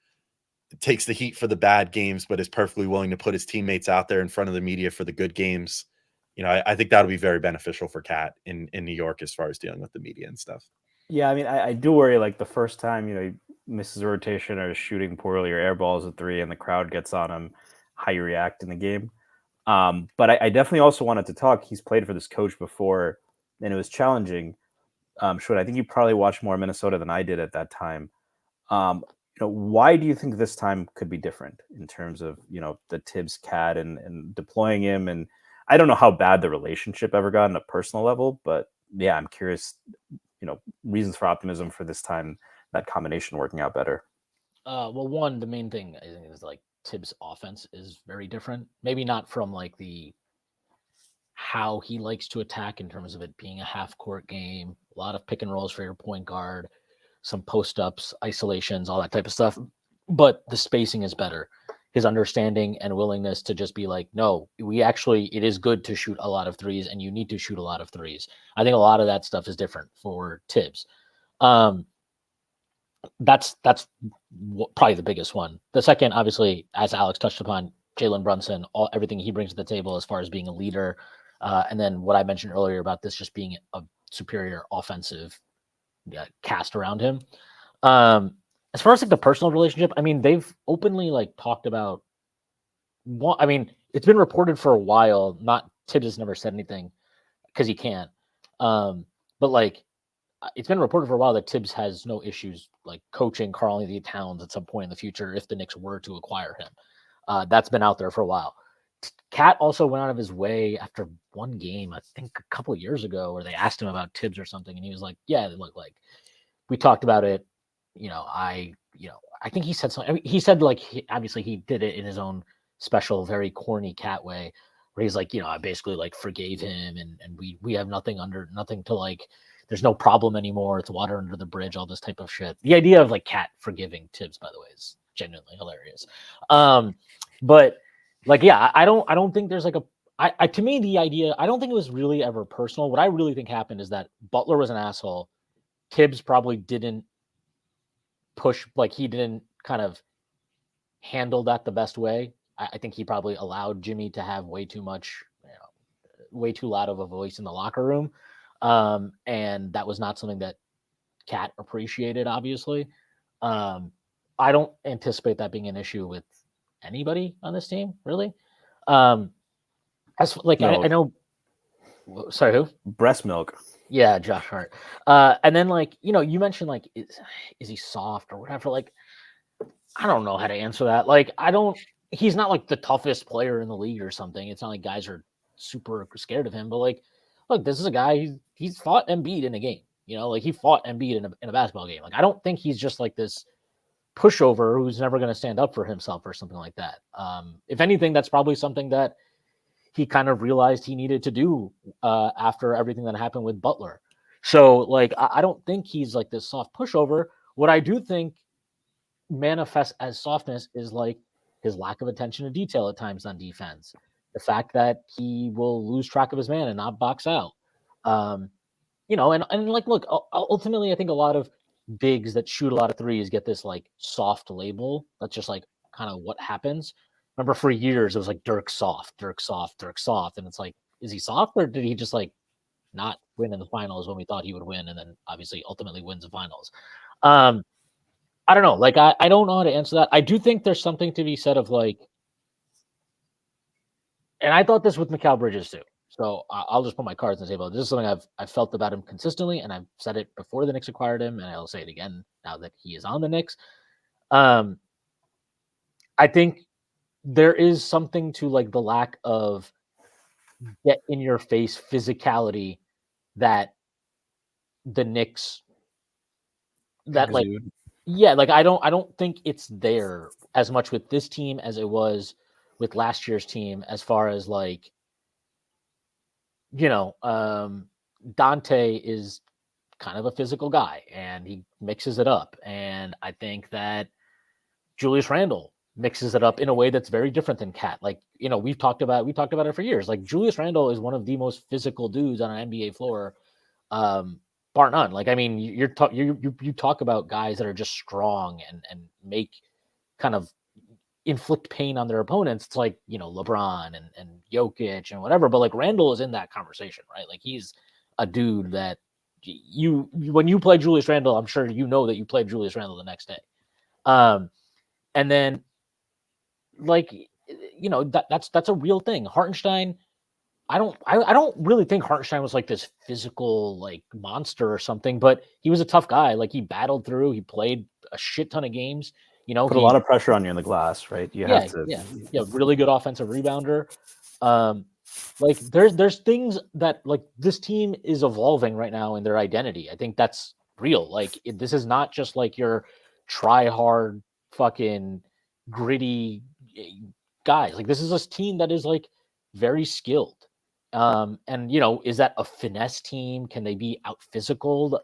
takes the heat for the bad games, but is perfectly willing to put his teammates out there in front of the media for the good games. I think that'll be very beneficial for Cat in New York as far as dealing with the media and stuff. Yeah, I mean, I do worry, like, the first time, he misses a rotation or is shooting poorly or air balls a three and the crowd gets on him, how you react in the game. But I definitely also wanted to talk. He's played for this coach before, and it was challenging. Shwin, I think you probably watched more Minnesota than I did at that time. Why do you think this time could be different in terms of, the Tibbs Cat and deploying him? And I don't know how bad the relationship ever got on a personal level, but yeah, I'm curious, reasons for optimism for this time, that combination working out better. Well, one, the main thing I think is like Tibbs' offense is very different. Maybe not from like how he likes to attack in terms of it being a half court game, a lot of pick and rolls for your point guard, some post ups, isolations, all that type of stuff. But the spacing is better. His understanding and willingness to just be like, no, it is good to shoot a lot of threes, and you need to shoot a lot of threes. I think a lot of that stuff is different for Tibbs. That's probably the biggest one. The second, obviously, as Alex touched upon, Jalen Brunson, everything he brings to the table as far as being a leader. And then what I mentioned earlier about this just being a superior offensive cast around him. As far as like the personal relationship, I mean, they've openly like talked about I mean, it's been reported for a while. Tibbs has never said anything because he can't. But like, it's been reported for a while that Tibbs has no issues like coaching Karl-Anthony Towns at some point in the future if the Knicks were to acquire him. That's been out there for a while. Cat also went out of his way after one game, I think a couple of years ago, where they asked him about Tibbs or something, and he was like, "Yeah, look, like we talked about it. I think he said something. I mean, he said like obviously he did it in his own special, very corny Cat way, where he's like, I basically like forgave him, and we have nothing to like. There's no problem anymore. It's water under the bridge. All this type of shit. The idea of like Cat forgiving Tibbs, by the way, is genuinely hilarious. But like, yeah, I don't think there's like to me, the idea, I don't think it was really ever personal. What I really think happened is that Butler was an asshole. Tibbs probably didn't push, like he didn't kind of handle that the best way. I think he probably allowed Jimmy to have way too much, way too loud of a voice in the locker room. And that was not something that Cat appreciated, obviously. I don't anticipate that being an issue with anybody on this team, really. As like, no. I know. Sorry, who? Breast milk. Yeah, Josh Hart. And then like, you mentioned like, is he soft or whatever? Like, I don't know how to answer that. Like, he's not like the toughest player in the league or something. It's not like guys are super scared of him, but like, look, this is a guy, he's fought Embiid in a game, like he fought Embiid in a basketball game. Like, I don't think he's just like this pushover who's never going to stand up for himself or something like that. If anything, that's probably something that he kind of realized he needed to do after everything that happened with Butler. So like, I don't think he's like this soft pushover. What I do think manifests as softness is like his lack of attention to detail at times on defense. The fact that he will lose track of his man and not box out. Um, and like, look, ultimately, I think a lot of bigs that shoot a lot of threes get this like soft label. That's just like kind of what happens. Remember, for years it was like Dirk soft, Dirk soft, Dirk soft, and it's like, is he soft or did he just like not win in the finals when we thought he would win, and then obviously ultimately wins the finals? I don't know. Like, I don't know how to answer that. I do think there's something to be said of like, and I thought this with Mikal Bridges too. So I'll just put my cards on the table. This is something I've felt about him consistently, and I've said it before the Knicks acquired him, and I'll say it again now that he is on the Knicks. I think there is something to like the lack of get in your face physicality that the Knicks that like Exude. yeah, like I don't think it's there as much with this team as it was with last year's team, as far as like, Dante is kind of a physical guy and he mixes it up. And I think that Julius Randle mixes it up in a way that's very different than Cat. Like, we talked about it for years. Like, Julius Randle is one of the most physical dudes on an NBA floor, bar none. Like, I mean, you talk about guys that are just strong and make kind of inflict pain on their opponents. It's like, LeBron and Jokic and whatever, but like Randall is in that conversation, right? Like, he's a dude that when you play Julius Randle, I'm sure you know that you played Julius Randle the next day. And then like, that's a real thing. Hartenstein, I don't really think Hartenstein was like this physical like monster or something, but he was a tough guy. Like, he battled through, he played a shit ton of games. Put a lot of pressure on you in the glass, right? You have to. Yeah, really good offensive rebounder. Like, there's things that like this team is evolving right now in their identity. I think that's real. Like, this is not just like your try hard fucking gritty guys. Like, this is a team that is like very skilled. And is that a finesse team? Can they be out physical?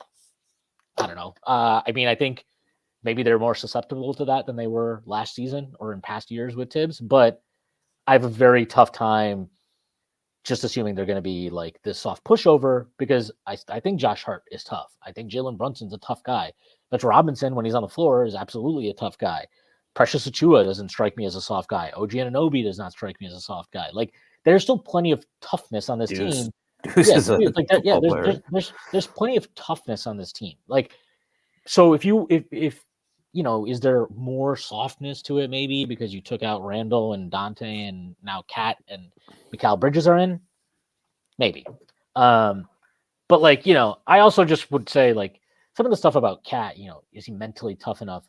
I don't know. I mean, I think maybe they're more susceptible to that than they were last season or in past years with Tibbs, but I have a very tough time just assuming they're going to be like this soft pushover, because I think Josh Hart is tough. I think Jalen Brunson's a tough guy. But Robinson, when he's on the floor, is absolutely a tough guy. Precious Achua doesn't strike me as a soft guy. OG Anunoby does not strike me as a soft guy. Like, there's still plenty of toughness on this team. Deuce is a like that. Yeah, player. there's plenty of toughness on this team. Like, so if is there more softness to it, maybe because you took out Randall and Dante and now Cat and Mikal Bridges are in? Maybe. But like, I also just would say like some of the stuff about Cat, is he mentally tough enough?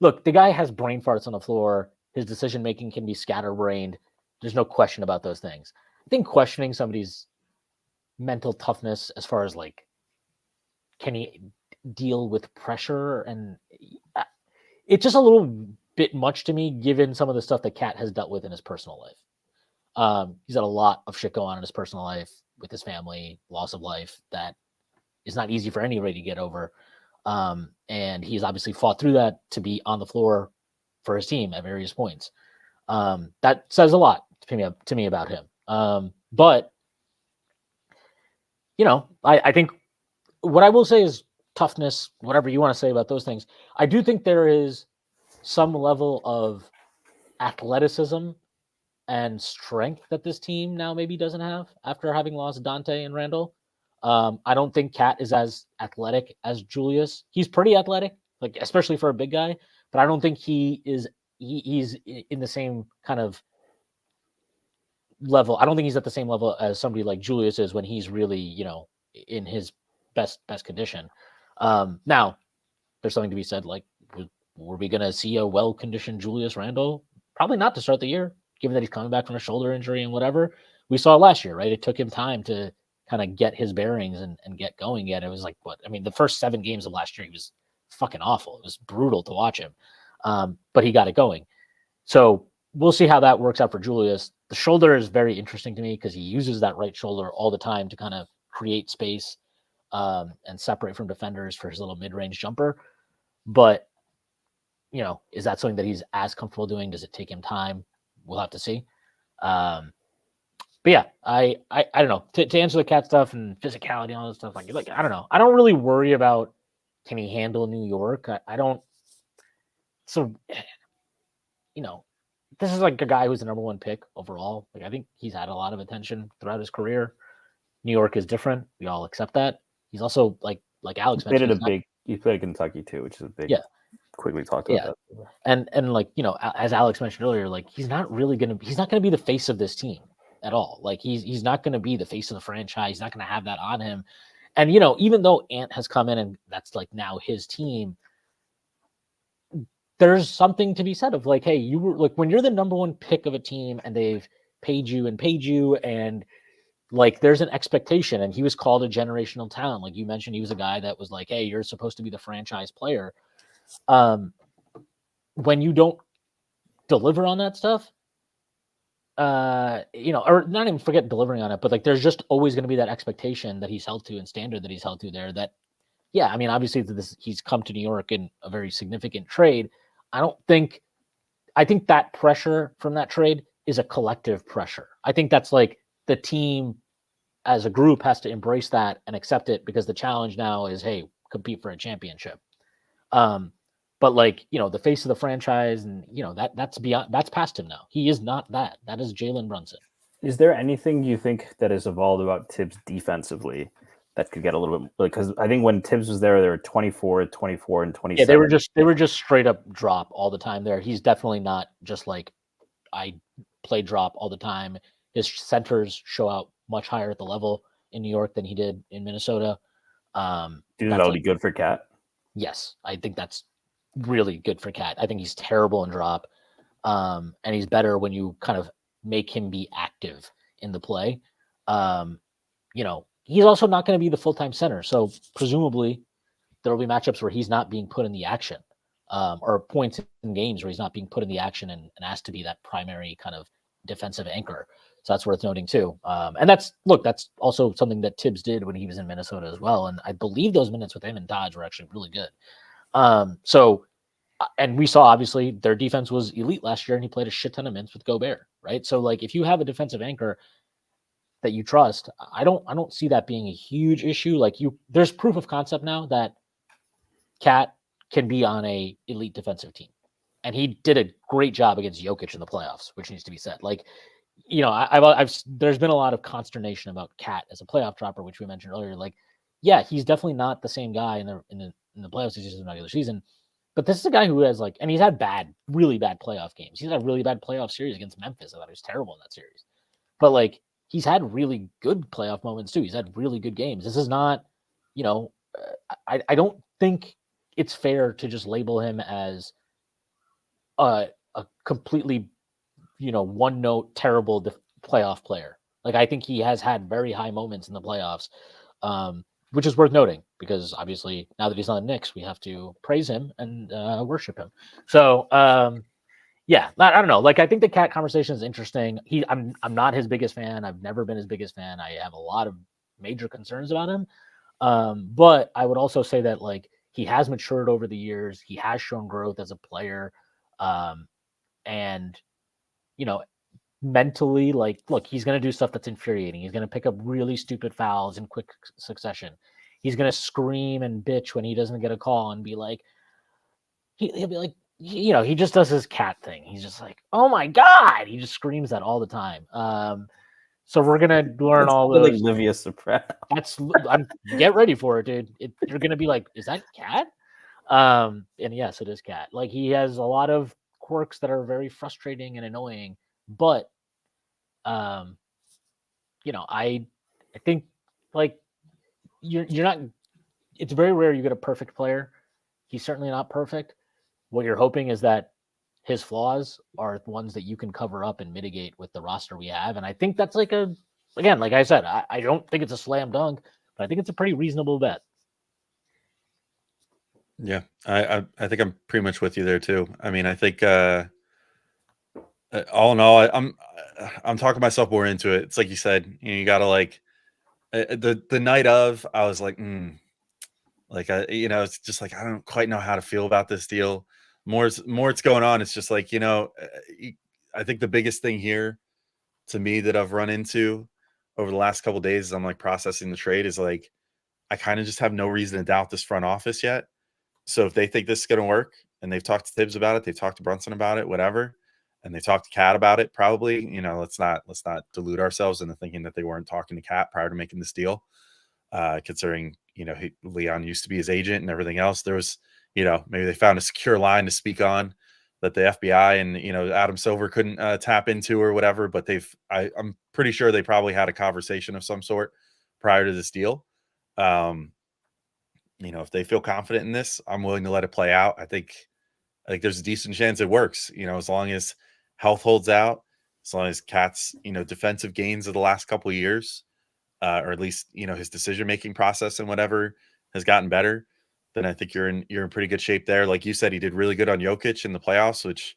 Look, the guy has brain farts on the floor. His decision making can be scatterbrained. There's no question about those things. I think questioning somebody's mental toughness as far as like, can he deal with pressure, and it's just a little bit much to me given some of the stuff that Cat has dealt with in his personal life. He's had a lot of shit going on in his personal life with his family, loss of life that is not easy for anybody to get over. And he's obviously fought through that to be on the floor for his team at various points. That says a lot to me about him. But I think what I will say is toughness, whatever you want to say about those things. I do think there is some level of athleticism and strength that this team now maybe doesn't have after having lost Dante and Randall. I don't think Cat is as athletic as Julius. He's pretty athletic, like especially for a big guy, but I don't think he's in the same kind of level. I don't think he's at the same level as somebody like Julius is when he's really, in his best condition. Now there's something to be said. Like, were we going to see a well-conditioned Julius Randle? Probably not to start the year, given that he's coming back from a shoulder injury and whatever. We saw last year, right? It took him time to kind of get his bearings and get going yet. It was like, what? I mean, the first 7 games of last year, he was fucking awful. It was brutal to watch him. But he got it going. So we'll see how that works out for Julius. The shoulder is very interesting to me because he uses that right shoulder all the time to kind of create space and separate from defenders for his little mid-range jumper. But, is that something that he's as comfortable doing? Does it take him time? We'll have to see. But yeah, I don't know. To answer the cat stuff and physicality and all this stuff, like I don't know. I don't really worry about can he handle New York. I don't. So, this is like a guy who's the number 1 pick overall. Like, I think he's had a lot of attention throughout his career. New York is different. We all accept that. He's also like Alex mentioned. He played at Kentucky too, which is a big. Yeah. Quickly talked about that. And like, as Alex mentioned earlier, like he's not gonna be the face of this team at all. Like he's not gonna be the face of the franchise. He's not gonna have that on him. And even though Ant has come in and that's like now his team, there's something to be said of like, hey, you were like when you're the number 1 pick of a team and they've paid you and like there's an expectation, and he was called a generational talent. Like you mentioned, he was a guy that was like, hey, you're supposed to be the franchise player. When you don't deliver on that stuff, or not even forget delivering on it, but like there's just always going to be that expectation that he's held to and standard that he's held to there. That, yeah, I mean, obviously he's come to New York in a very significant trade. I think that pressure from that trade is a collective pressure. I think that's like the team as a group has to embrace that and accept it because the challenge now is, hey, compete for a championship. But like, the face of the franchise and, that's past him now. He is not that. That is Jalen Brunson. Is there anything you think that has evolved about Tibbs defensively that could get a little bit, because I think when Tibbs was there, they were 24, 24, and 27. Yeah, they were just straight up drop all the time there. He's definitely not just like I play drop all the time. His centers show out much higher at the level in New York than he did in Minnesota. Do you think that'll be good for Cat? Yes, I think that's really good for Cat. I think he's terrible in drop, and he's better when you kind of make him be active in the play. He's also not going to be the full-time center, so presumably there will be matchups where he's not being put in the action, or points in games where he's not being put in the action and asked to be that primary kind of defensive anchor. So that's worth noting too. And that's also something that Tibbs did when he was in Minnesota as well. And I believe those minutes with him and Dodge were actually really good. And we saw obviously their defense was elite last year, and he played a shit ton of minutes with Gobert, right? So like if you have a defensive anchor that you trust, I don't see that being a huge issue. Like there's proof of concept now that Cat can be on a elite defensive team. And he did a great job against Jokic in the playoffs, which needs to be said. Like, there's been a lot of consternation about Cat as a playoff dropper, which we mentioned earlier. Like, yeah, he's definitely not the same guy in the playoffs as in the regular season. But this is a guy who has and he's had really bad playoff games. He's had a really bad playoff series against Memphis. I thought he was terrible in that series. But like, he's had really good playoff moments too. He's had really good games. This is not, I don't think it's fair to just label him as a completely, one note terrible playoff player. Like I think he has had very high moments in the playoffs, which is worth noting because obviously now that he's on the Knicks, we have to praise him and worship him. So yeah, I don't know. Like I think the Cat conversation is interesting. I'm not his biggest fan. I've never been his biggest fan. I have a lot of major concerns about him. But I would also say that like he has matured over the years. He has shown growth as a player. And mentally, like, look, he's going to do stuff that's infuriating. He's going to pick up really stupid fouls in quick succession. He's going to scream and bitch when he doesn't get a call and be like, he'll be like, he just does his Cat thing. He's just like, oh my God. He just screams that all the time. So we're going to learn all those. Like Livia Soprano. Get ready for it, dude. You're going to be like, is that Cat? And yes, it is Cat. Like he has a lot of quirks that are very frustrating and annoying, but I think like you're not it's very rare you get a perfect player. He's certainly not perfect. What you're hoping is that his flaws are ones that you can cover up and mitigate with the roster we have. And I think that's like again, like I said, I don't think it's a slam dunk, but I think it's a pretty reasonable bet. Yeah, I think I'm pretty much with you there too. I mean, I think all in all, I'm talking myself more into it. It's like you said, you gotta like the night of, I was like, like it's just like I don't quite know how to feel about this deal. More it's going on. It's just like I think the biggest thing here to me that I've run into over the last couple of days as I'm like processing the trade is like I kind of just have no reason to doubt this front office yet. So if they think this is going to work and they've talked to Tibbs about it, they've talked to Brunson about it, whatever, and they talked to Cat about it, probably, let's not delude ourselves into thinking that they weren't talking to Cat prior to making this deal. Considering, Leon used to be his agent and everything else, there was, maybe they found a secure line to speak on that the FBI and, Adam Silver couldn't tap into or whatever, but I'm pretty sure they probably had a conversation of some sort prior to this deal. If they feel confident in this, I'm willing to let it play out. I think there's a decent chance it works, as long as health holds out, as long as Cat's, defensive gains of the last couple of years, or at least, his decision-making process and whatever has gotten better, then I think you're in pretty good shape there. Like you said, he did really good on Jokic in the playoffs, which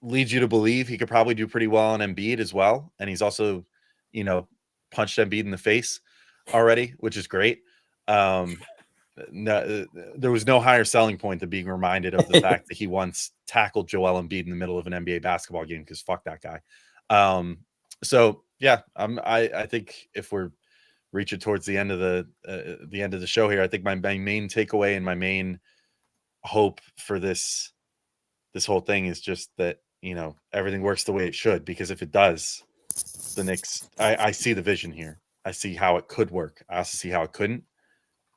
leads you to believe he could probably do pretty well on Embiid as well. And he's also, punched Embiid in the face already, which is great. No, there was no higher selling point than being reminded of the fact that he once tackled Joel Embiid in the middle of an NBA basketball game, because fuck that guy. So yeah, I think if we're reaching towards the end of the show here, I think my main takeaway and my main hope for this whole thing is just that everything works the way it should, because if it does, the Knicks, I see the vision here. I see how it could work. I also see how it couldn't.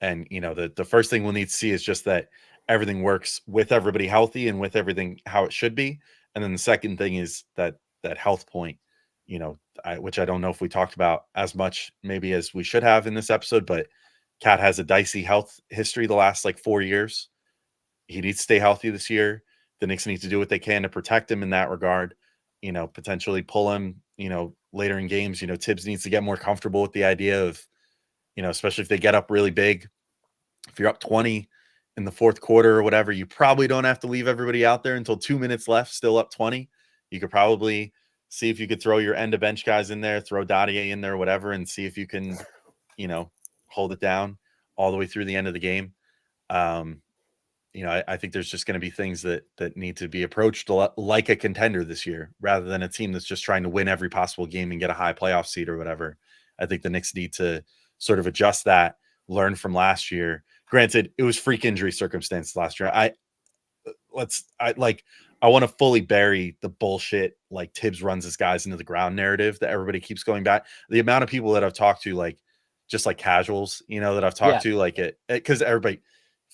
And the first thing we'll need to see is just that everything works with everybody healthy and with everything how it should be. And then the second thing is that health point, which I don't know if we talked about as much maybe as we should have in this episode, but Cat has a dicey health history the last like 4 years. He needs to stay healthy this year. The Knicks need to do what they can to protect him in that regard, potentially pull him, later in games. Tibbs needs to get more comfortable with the idea of, especially if they get up really big. If you're up 20 in the fourth quarter or whatever, you probably don't have to leave everybody out there until 2 minutes left, still up 20. You could probably see if you could throw your end of bench guys in there, throw Dottier in there, whatever, and see if you can, hold it down all the way through the end of the game. I think there's just going to be things that need to be approached like a contender this year, rather than a team that's just trying to win every possible game and get a high playoff seed or whatever. I think the Knicks need to sort of adjust that, learn from last year. Granted, it was freak injury circumstances last year. I want to fully bury the bullshit like Tibbs runs his guys into the ground narrative that everybody keeps going back. The amount of people that I've talked to, like just like casuals, that I've talked to, like it because everybody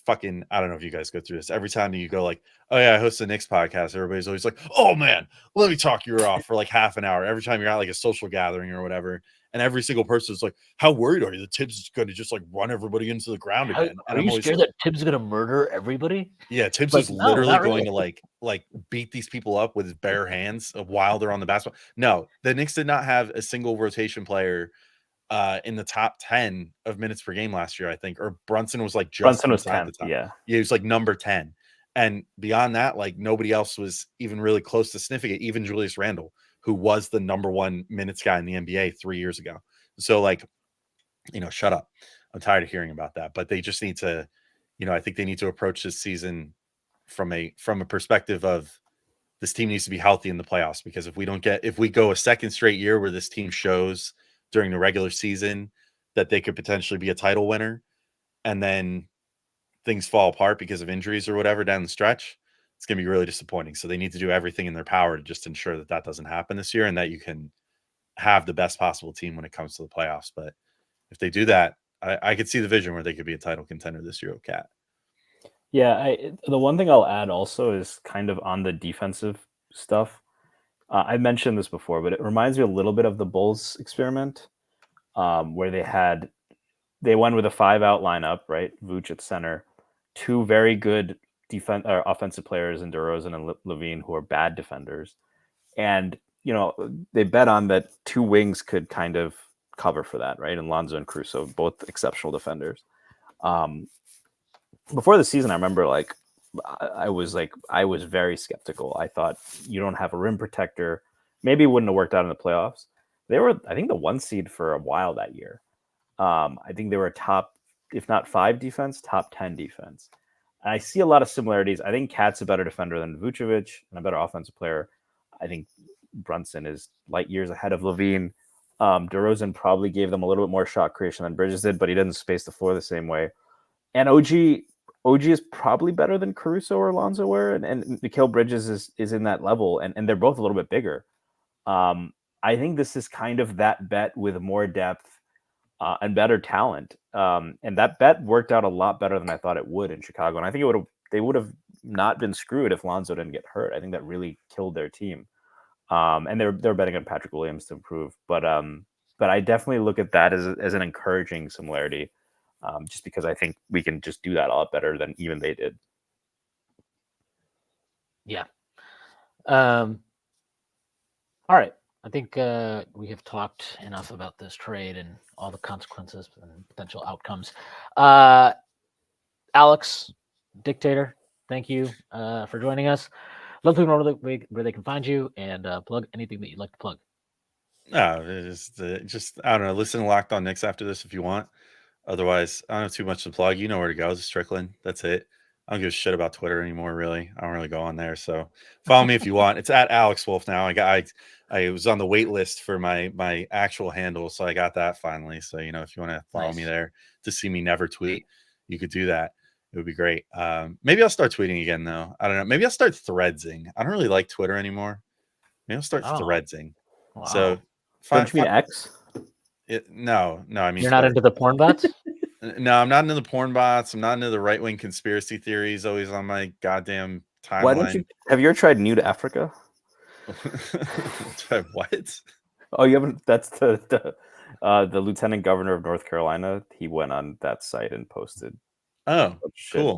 fucking, I don't know if you guys go through this. Every time you go like, oh yeah, I host the Knicks podcast, everybody's always like, oh man, let me talk your ear off for like half an hour. Every time you're at like a social gathering or whatever. And every single person is like, how worried are you that Tibbs is going to just like run everybody into the ground again? Are you scared that Tibbs is going to murder everybody? Yeah, Tibbs is literally going to like beat these people up with his bare hands while they're on the basketball. No, the Knicks did not have a single rotation player in the top 10 of minutes per game last year, I think. Or Brunson was like just Brunson was inside 10th, the top. yeah, he was like number 10. And beyond that, like nobody else was even really close to sniffing it. Even Julius Randle, who was the number 1 minutes guy in the NBA 3 years ago. So like, shut up. I'm tired of hearing about that. But they just need to, I think they need to approach this season from a perspective of this team needs to be healthy in the playoffs, because if we go a second straight year where this team shows during the regular season that they could potentially be a title winner, and then things fall apart because of injuries or whatever down the stretch, it's going to be really disappointing. So they need to do everything in their power to just ensure that doesn't happen this year, and that you can have the best possible team when it comes to the playoffs. But if they do that, I could see the vision where they could be a title contender this year with Cat. Yeah, the one thing I'll add also is kind of on the defensive stuff. I mentioned this before, but it reminds me a little bit of the Bulls experiment, where they had they went with a 5-out lineup, right? Vooch at center, two very good offensive players in DeRozan and Levine who are bad defenders. And, they bet on that two wings could kind of cover for that, right? And Lonzo and Caruso, both exceptional defenders. Before the season, I remember I was very skeptical. I thought you don't have a rim protector. Maybe it wouldn't have worked out in the playoffs. They were, I think, the 1 seed for a while that year. I think they were top, if not 5 defense, top 10 defense. And I see a lot of similarities. I think Cat's a better defender than Vucevic and a better offensive player. I think Brunson is light years ahead of Levine. DeRozan probably gave them a little bit more shot creation than Bridges did, but he didn't space the floor the same way. And OG is probably better than Caruso or Alonzo were, and Mikal Bridges is in that level, and they're both a little bit bigger. I think this is kind of that bet with more depth and better talent. And that bet worked out a lot better than I thought it would in Chicago. And I think they would have not been screwed if Lonzo didn't get hurt. I think that really killed their team. And they're betting on Patrick Williams to improve. But I definitely look at that as an encouraging similarity, just because I think we can just do that a lot better than even they did. Yeah. All right. I think we have talked enough about this trade and all the consequences and potential outcomes. Alex, Dictator, thank you for joining us. Let them know where they can find you and plug anything that you'd like to plug. No, just I don't know. Listen to Locked On Knicks after this if you want. Otherwise, I don't have too much to plug. You know where to go. It's Strickland. That's it. I don't give a shit about Twitter anymore, really. I don't really go on there. So follow me if you want. It's at Alex Wolfe now. I was on the wait list for my actual handle, so I got that finally. So, if you want to follow me there to see me never tweet, you could do that. It would be great. Maybe I'll start tweeting again, though. I don't know. Maybe I'll start threadsing. I don't really like Twitter anymore. Maybe I'll start threadsing. Wow. So, don't you mean X? No. I mean, you're not into the porn bots. No, I'm not into the porn bots. I'm not into the right-wing conspiracy theories always on my goddamn timeline. Why don't you? Have you ever tried Nude Africa? What? Oh, you haven't? That's the lieutenant governor of North Carolina. He went on that site and posted. Oh, cool.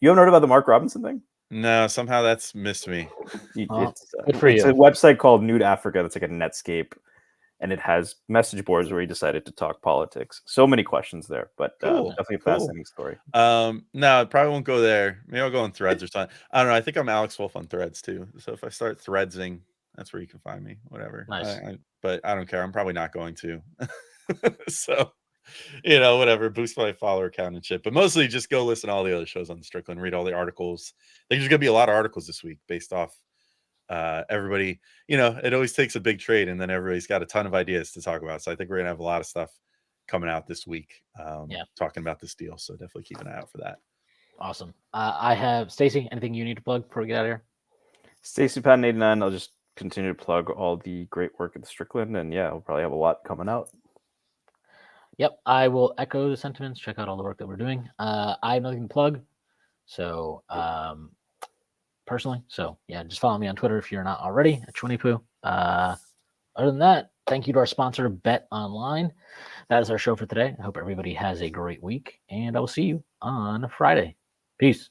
You haven't heard about the Mark Robinson thing? No, somehow that's missed me. Good for you. It's a website called Nude Africa. That's like a Netscape. And it has message boards where he decided to talk politics. So many questions there, but definitely a fascinating story. No, I probably won't go there. Maybe I'll go on Threads or something. I don't know. I think I'm Alex Wolfe on Threads too. So if I start threadsing, that's where you can find me. Whatever. Nice. But I don't care. I'm probably not going to. So, whatever. Boost my follower count and shit. But mostly just go listen to all the other shows on Strickland. Read all the articles. I think there's going to be a lot of articles this week based off everybody. It always takes a big trade and then everybody's got a ton of ideas to talk about. So I think we're gonna have a lot of stuff coming out this week talking about this deal. So definitely keep an eye out for that. Awesome. I have Stacy. Anything you need to plug before we get out of here? Stacy Patton 89. I'll just continue to plug all the great work at the Strickland, and we'll probably have a lot coming out. Yep, I will echo the sentiments. Check out all the work that we're doing. I have nothing to plug. So personally. So just follow me on Twitter if you're not already at Shwinipoo. Other than that, thank you to our sponsor, Bet Online. That is our show for today. I hope everybody has a great week, and I will see you on Friday. Peace.